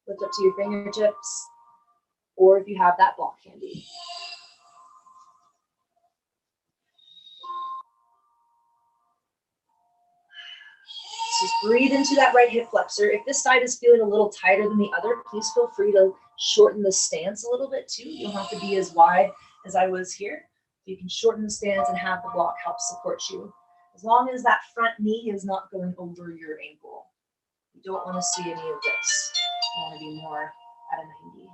Lift up to your fingertips, or if you have that block handy. Just breathe into that right hip flexor. If this side is feeling a little tighter than the other, please feel free to shorten the stance a little bit too. You don't have to be as wide as I was here. You can shorten the stance and have the block help support you. As long as that front knee is not going over your ankle. You don't want to see any of this. You want to be more at a 90.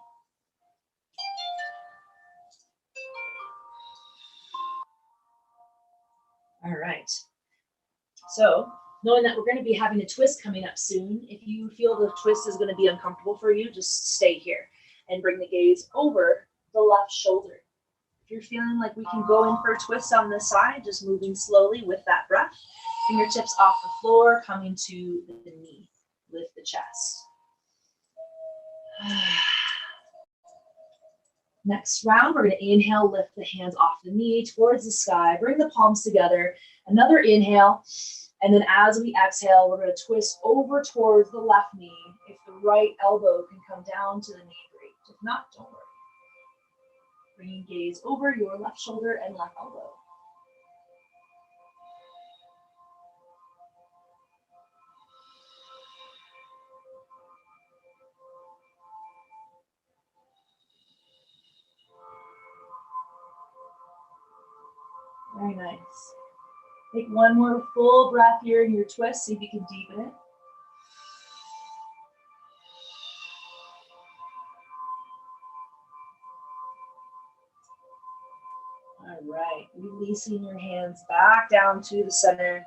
All right. So, knowing that we're going to be having a twist coming up soon, if you feel the twist is going to be uncomfortable for you, just stay here and bring the gaze over the left shoulder. If you're feeling like we can go in for a twist on this side, just moving slowly with that breath. Fingertips off the floor, coming to the knee. Lift the chest. Next round, we're going to inhale, lift the hands off the knee towards the sky. Bring the palms together. Another inhale. And then as we exhale, we're going to twist over towards the left knee. If the right elbow can come down to the knee, great. If not, don't worry. Bringing gaze over your left shoulder and left elbow. Very nice. Take one more full breath here in your twist. See if you can deepen it. All right, releasing your hands back down to the center,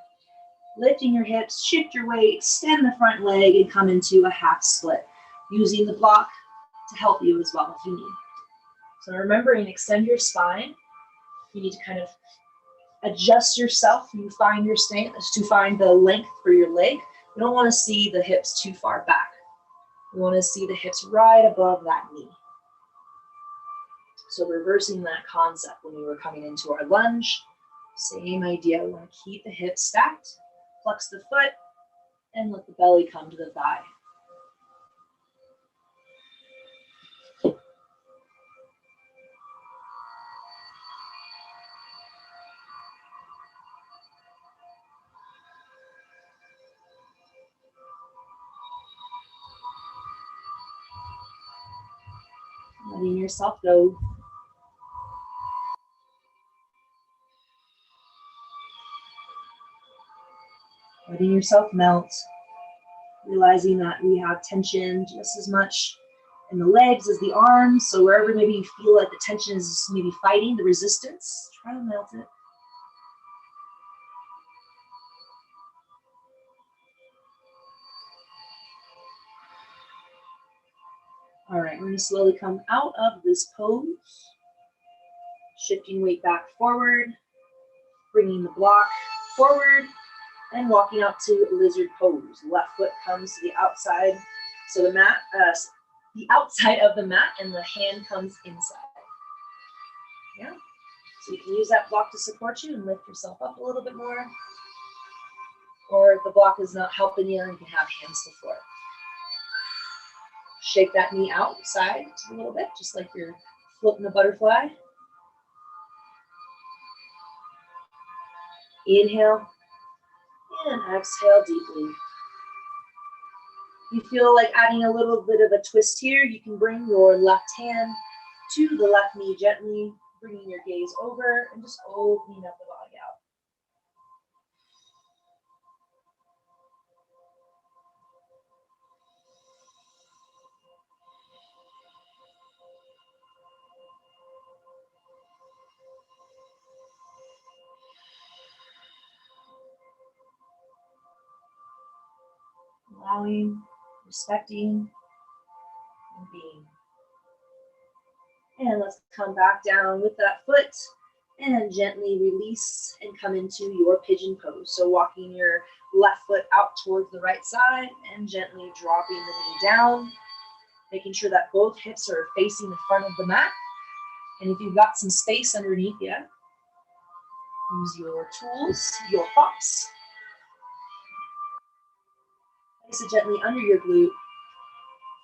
lifting your hips, shift your weight, extend the front leg, and come into a half split, using the block to help you as well if you need. So remembering, extend your spine. You need to kind of adjust yourself. You find your stance to find the length for your leg. We don't want to see the hips too far back. We want to see the hips right above that knee. So reversing that concept when we were coming into our lunge, same idea. We want to keep the hips stacked, flex the foot, and let the belly come to the thigh. Letting yourself go. Letting yourself melt. Realizing that we have tension just as much in the legs as the arms. So wherever maybe you feel like the tension is maybe fighting the resistance, try to melt it. All right, we're going to slowly come out of this pose. Shifting weight back forward, bringing the block forward, and walking out to lizard pose. Left foot comes to the outside, so the mat, the outside of the mat, and the hand comes inside. Yeah, so you can use that block to support you and lift yourself up a little bit more. Or if the block is not helping you, you can have hands to floor. Shake that knee outside a little bit, just like you're flipping a butterfly. Inhale and exhale deeply. You feel like adding a little bit of a twist here, you can bring your left hand to the left knee gently, bringing your gaze over and just opening up the body out. Allowing, respecting, and being. And let's come back down with that foot and gently release and come into your pigeon pose. So walking your left foot out towards the right side and gently dropping the knee down, making sure that both hips are facing the front of the mat. And if you've got some space underneath you, use your tools, your props. Place it gently under your glute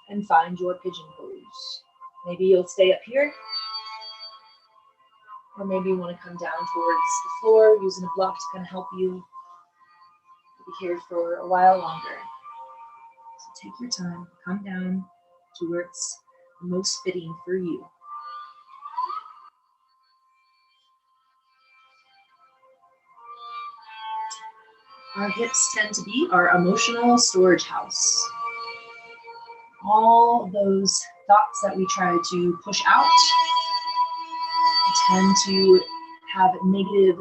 and find your pigeon pose. Maybe you'll stay up here, or maybe you want to come down towards the floor using a block to kind of help you be here for a while longer. So take your time, come down to where it's most fitting for you. Our hips tend to be our emotional storage house. All those thoughts that we try to push out tend to have negative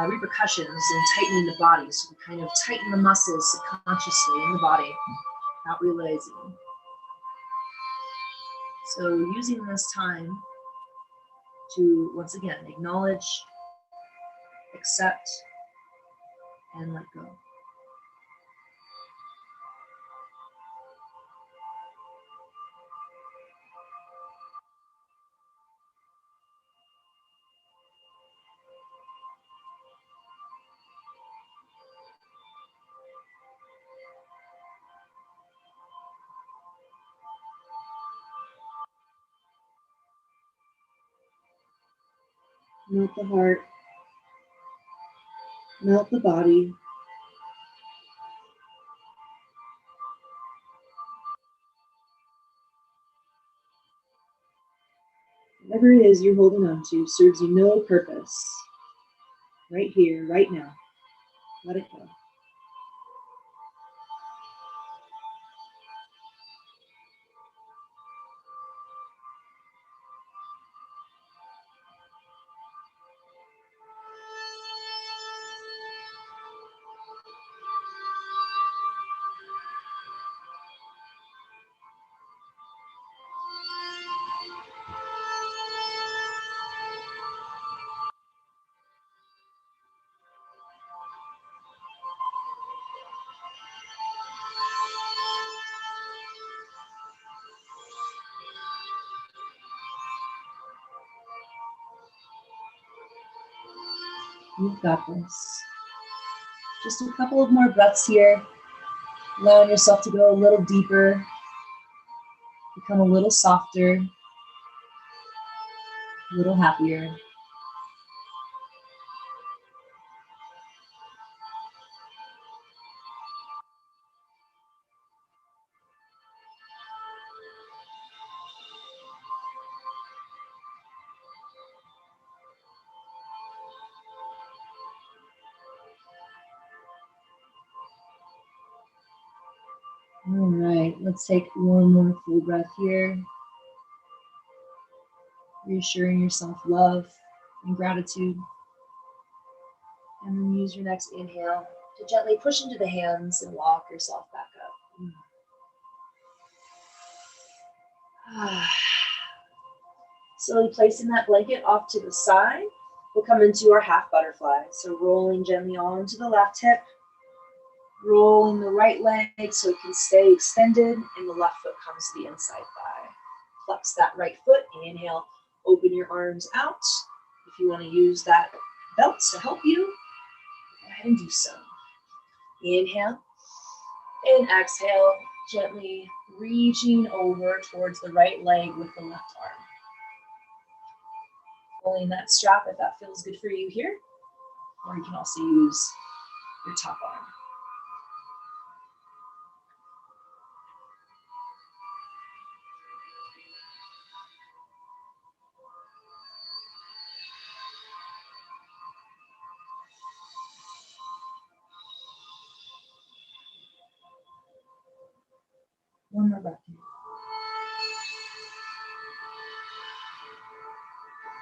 repercussions in tightening the body. So we kind of tighten the muscles subconsciously in the body without realizing. So using this time to, once again, acknowledge, accept, and let go. Melt the heart, melt the body. Whatever it is you're holding on to serves you no purpose. Right here, right now. Let it go. You've got this. Just a couple of more breaths here. Allowing yourself to go a little deeper, become a little softer, a little happier. All right, let's take one more full breath here. Reassuring yourself love and gratitude. And then use your next inhale to gently push into the hands and walk yourself back up. Slowly placing that blanket off to the side, we'll come into our half butterfly. So rolling gently onto the left hip, rolling the right leg so it can stay extended, and the left foot comes to the inside thigh. Flex that right foot, inhale, open your arms out. If you want to use that belt to help you, go ahead and do so. Inhale and exhale, gently reaching over towards the right leg with the left arm. Pulling that strap if that feels good for you here, or you can also use your top arm. One more breath.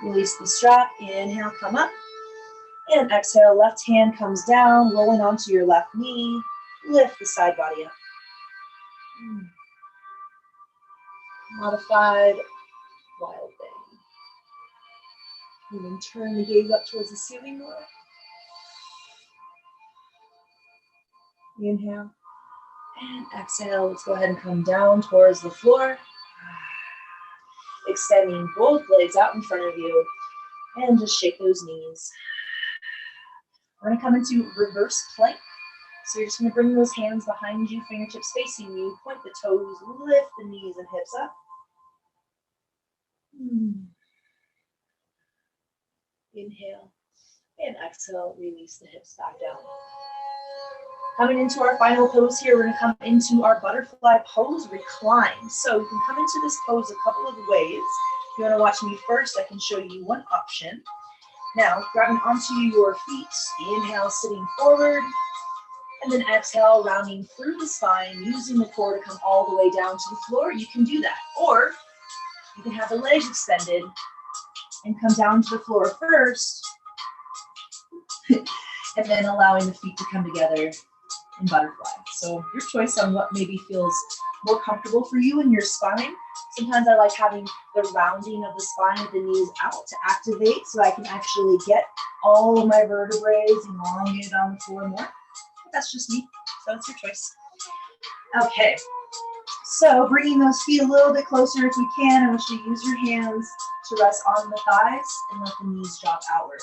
Release the strap, inhale, come up, and exhale, left hand comes down, rolling onto your left knee, lift the side body up. Modified wild thing. And then turn the gaze up towards the ceiling more. Inhale. And exhale. Let's go ahead and come down towards the floor. Extending both legs out in front of you. And just shake those knees. We're going to come into reverse plank. So you're just going to bring those hands behind you, fingertips facing you. Point the toes, lift the knees and hips up. Inhale. And exhale, release the hips back down. Coming into our final pose here, we're going to come into our butterfly pose recline. So you can come into this pose a couple of ways. If you want to watch me first, I can show you one option. Now, grabbing onto your feet, inhale, sitting forward, and then exhale, rounding through the spine, using the core to come all the way down to the floor. You can do that. Or you can have the legs extended and come down to the floor first, and then allowing the feet to come together in butterfly. So your choice on what maybe feels more comfortable for you in your spine. Sometimes I like having the rounding of the spine with the knees out to activate so I can actually get all of my vertebrae elongated on the floor more. But that's just me, so it's your choice. Okay, so bringing those feet a little bit closer if we can. I want you to use your hands to rest on the thighs and let the knees drop outward.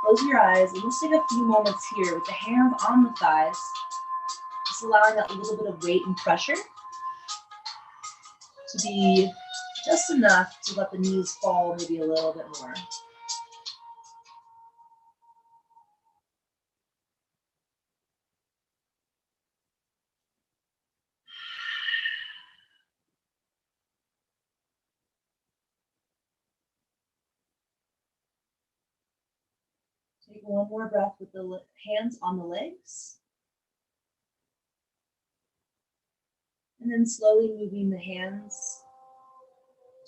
Close your eyes and let's take a few moments here with the hands on the thighs, just allowing that little bit of weight and pressure to be just enough to let the knees fall maybe a little bit more. Take one more breath with the hands on the legs. And then slowly moving the hands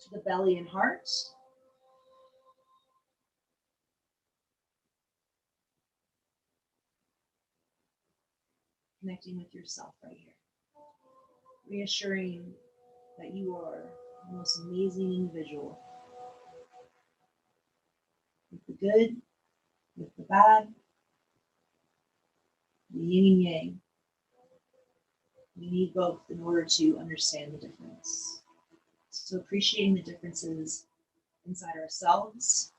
to the belly and heart. Connecting with yourself right here. Reassuring that you are the most amazing individual. With the good, with the bad, the yin and yang. We need both in order to understand the difference. So appreciating the differences inside ourselves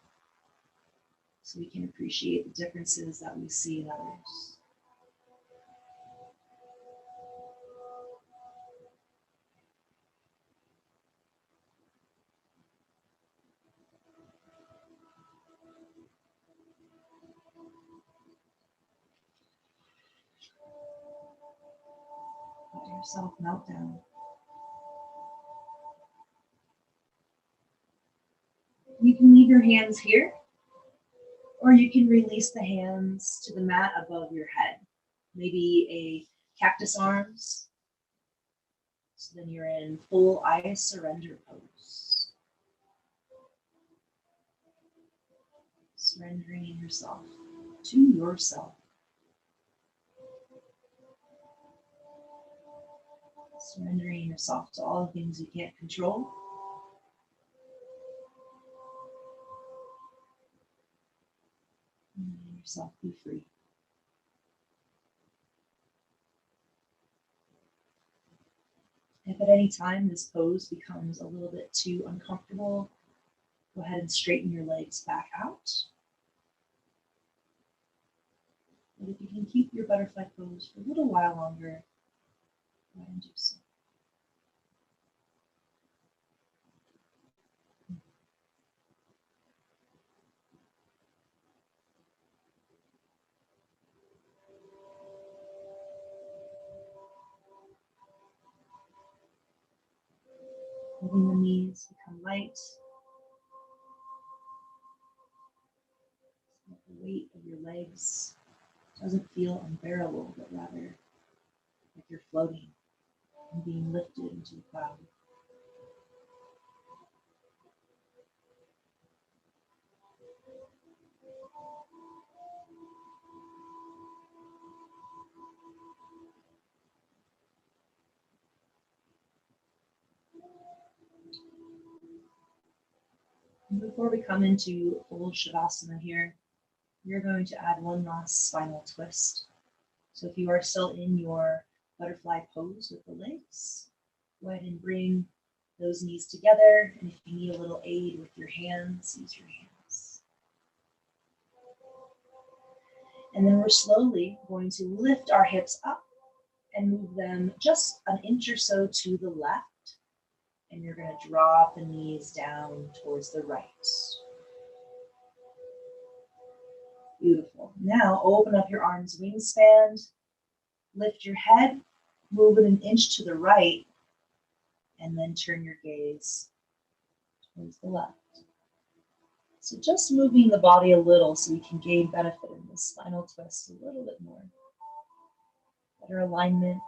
so we can appreciate the differences that we see in others. Let yourself melt down. You can leave your hands here, or you can release the hands to the mat above your head. Maybe a cactus arms. So then you're in full eye surrender pose. Surrendering yourself to yourself. Surrendering yourself to all the things you can't control. And letting yourself be free. If at any time this pose becomes a little bit too uncomfortable, go ahead and straighten your legs back out. But if you can keep your butterfly pose for a little while longer, go ahead and do so. Letting the knees become light. Let the weight of your legs doesn't feel unbearable, but rather like you're floating and being lifted into the cloud. Before we come into full Shavasana here, you're going to add one last spinal twist. So if you are still in your butterfly pose with the legs, go ahead and bring those knees together. And if you need a little aid with your hands, use your hands. And then we're slowly going to lift our hips up and move them just an inch or so to the left. And you're going to drop the knees down towards the right. Beautiful. Now open up your arms wingspan, lift your head, move it an inch to the right, and then turn your gaze towards the left. So just moving the body a little so we can gain benefit in this spinal twist a little bit more. Better alignment.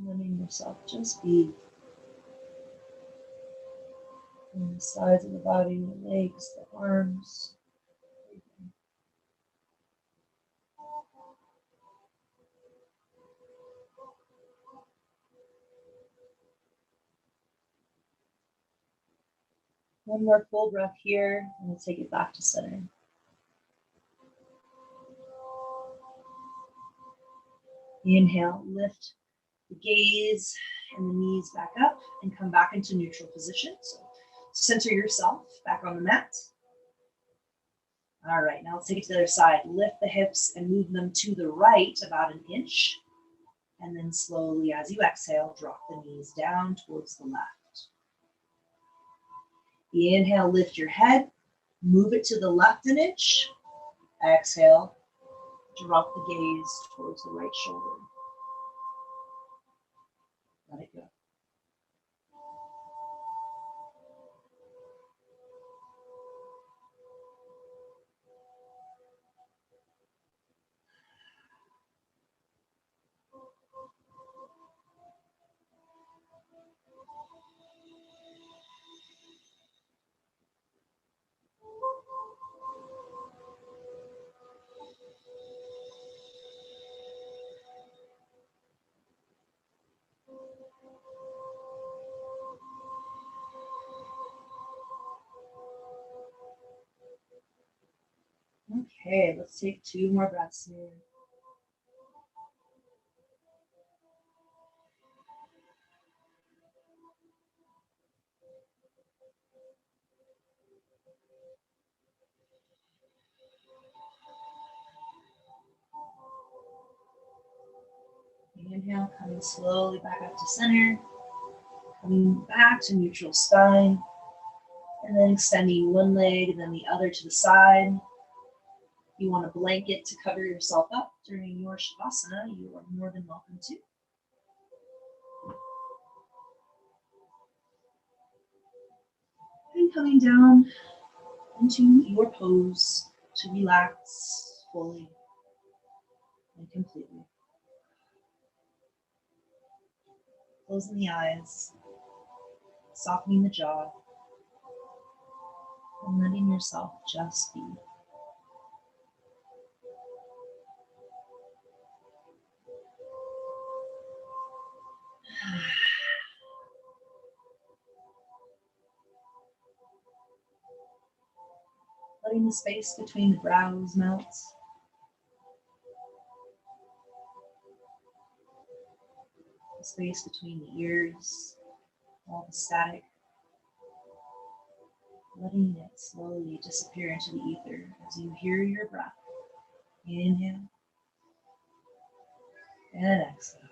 Letting yourself just be on the sides of the body, the legs, the arms. One more full breath here, and we'll take it back to center. Inhale, lift the gaze and the knees back up and come back into neutral position. So center yourself back on the mat. All right, now let's take it to the other side. Lift the hips and move them to the right about an inch. And then slowly, as you exhale, drop the knees down towards the left. Inhale, lift your head, move it to the left an inch. Exhale, drop the gaze towards the right shoulder. Let it go. Okay, let's take 2 more breaths here. Inhale, coming slowly back up to center. Coming back to neutral spine. And then extending one leg and then the other to the side. If you want a blanket to cover yourself up during your Shavasana, you are more than welcome to. And coming down into your pose to relax fully and completely. Closing the eyes, softening the jaw, and letting yourself just be. Letting the space between the brows melt. The space between the ears, all the static. Letting it slowly disappear into the ether as you hear your breath. Inhale and exhale.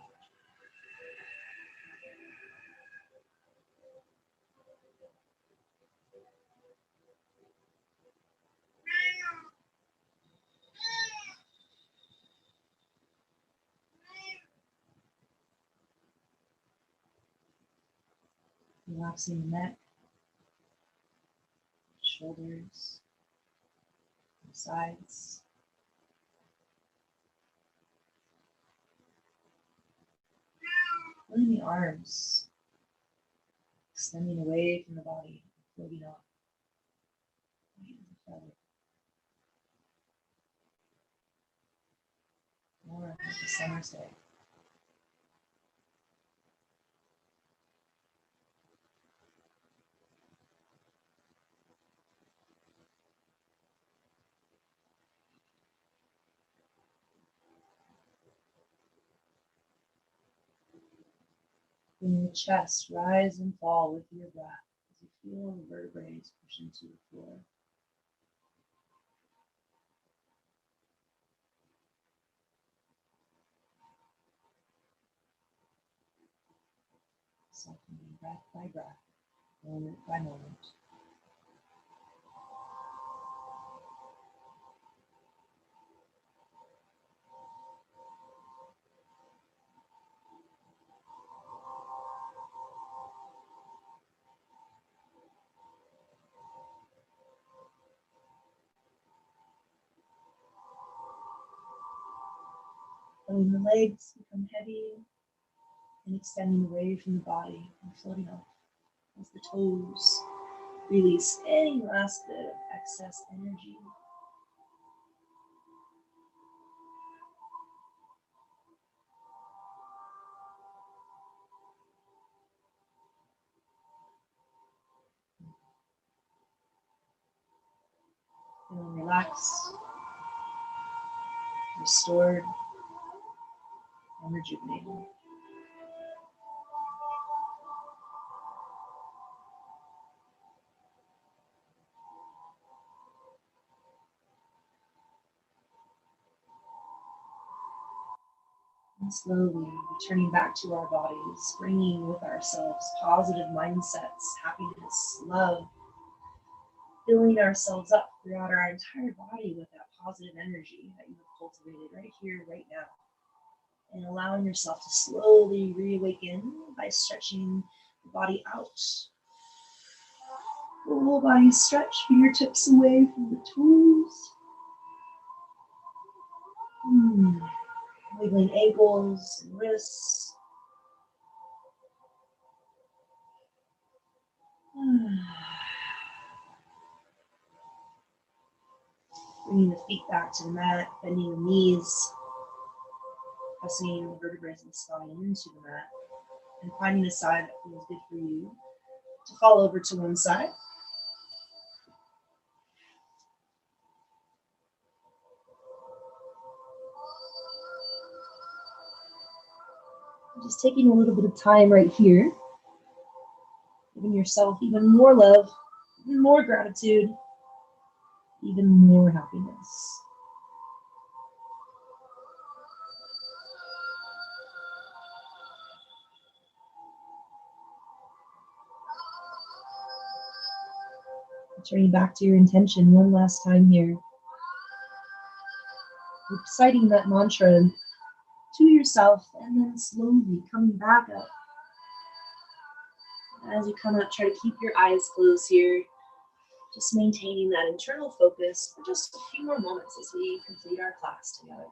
Relaxing the neck, shoulders, the sides. Feeling the arms extending away from the body, floating up. More like the summer's day. In your chest, rise and fall with your breath as you feel the vertebrae push into the floor. Softening breath by breath, moment by moment. Letting the legs become heavy and extending away from the body and floating off as the toes release any last bit of excess energy. Feeling relaxed, restored, and rejuvenated. And slowly returning back to our bodies, bringing with ourselves positive mindsets, happiness, love, filling ourselves up throughout our entire body with that positive energy that you have cultivated right here, right now. And allowing yourself to slowly reawaken by stretching the body out. Full body stretch, fingertips away from the toes. Wiggling ankles and wrists. Bringing the feet back to the mat, bending the knees, pressing the vertebrae of the spine into the mat, and finding a side that feels good for you to fall over to one side. Just taking a little bit of time right here, giving yourself even more love, even more gratitude, even more happiness. Turning back to your intention one last time here. Reciting that mantra to yourself and then slowly coming back up. As you come up, try to keep your eyes closed here. Just maintaining that internal focus for just a few more moments as we complete our class together.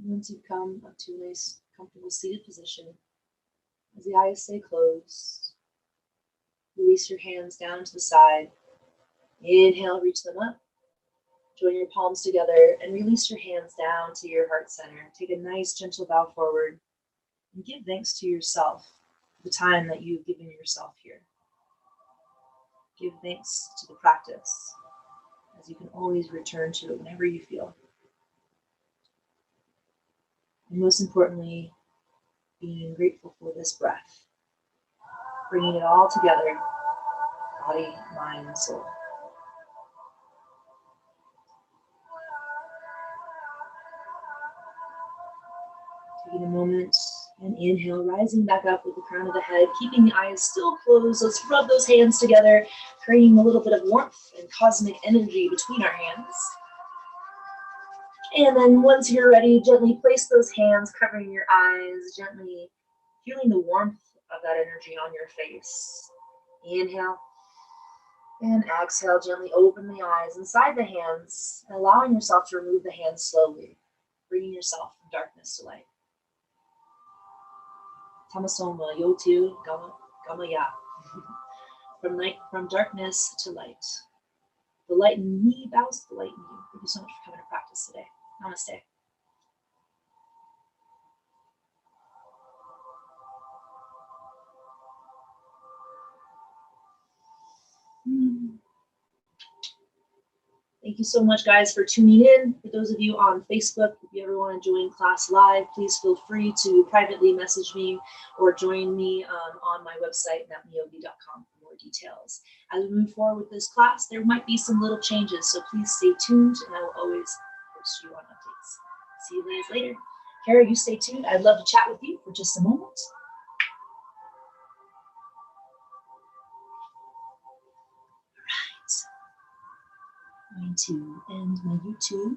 Once you've come up to a nice, comfortable seated position, as the eyes stay closed, release your hands down to the side. Inhale, reach them up. Join your palms together and release your hands down to your heart center. Take a nice, gentle bow forward and give thanks to yourself for the time that you've given yourself here. Give thanks to the practice, as you can always return to it whenever you feel. And most importantly, being grateful for this breath, bringing it all together, body, mind, and soul. Taking a moment and inhale, rising back up with the crown of the head, keeping the eyes still closed. Let's rub those hands together, creating a little bit of warmth and cosmic energy between our hands. And then once you're ready, gently place those hands covering your eyes, gently feeling the warmth of that energy on your face. Inhale. And exhale, gently open the eyes inside the hands, and allowing yourself to remove the hands slowly, bringing yourself from darkness to light. Tamasoma, yotu, gamaya. From darkness to light. The light in me bows to the light in you. Thank you so much for coming to practice today. Namaste. Thank you so much, guys, for tuning in. For those of you on Facebook, if you ever want to join class live, please feel free to privately message me or join me on my website, MTNYOGI.com, for more details. As we move forward with this class, there might be some little changes, so please stay tuned, and I will always post you on updates. See you guys later. Kara, you stay tuned. I'd love to chat with you for just a moment. Going to end my YouTube.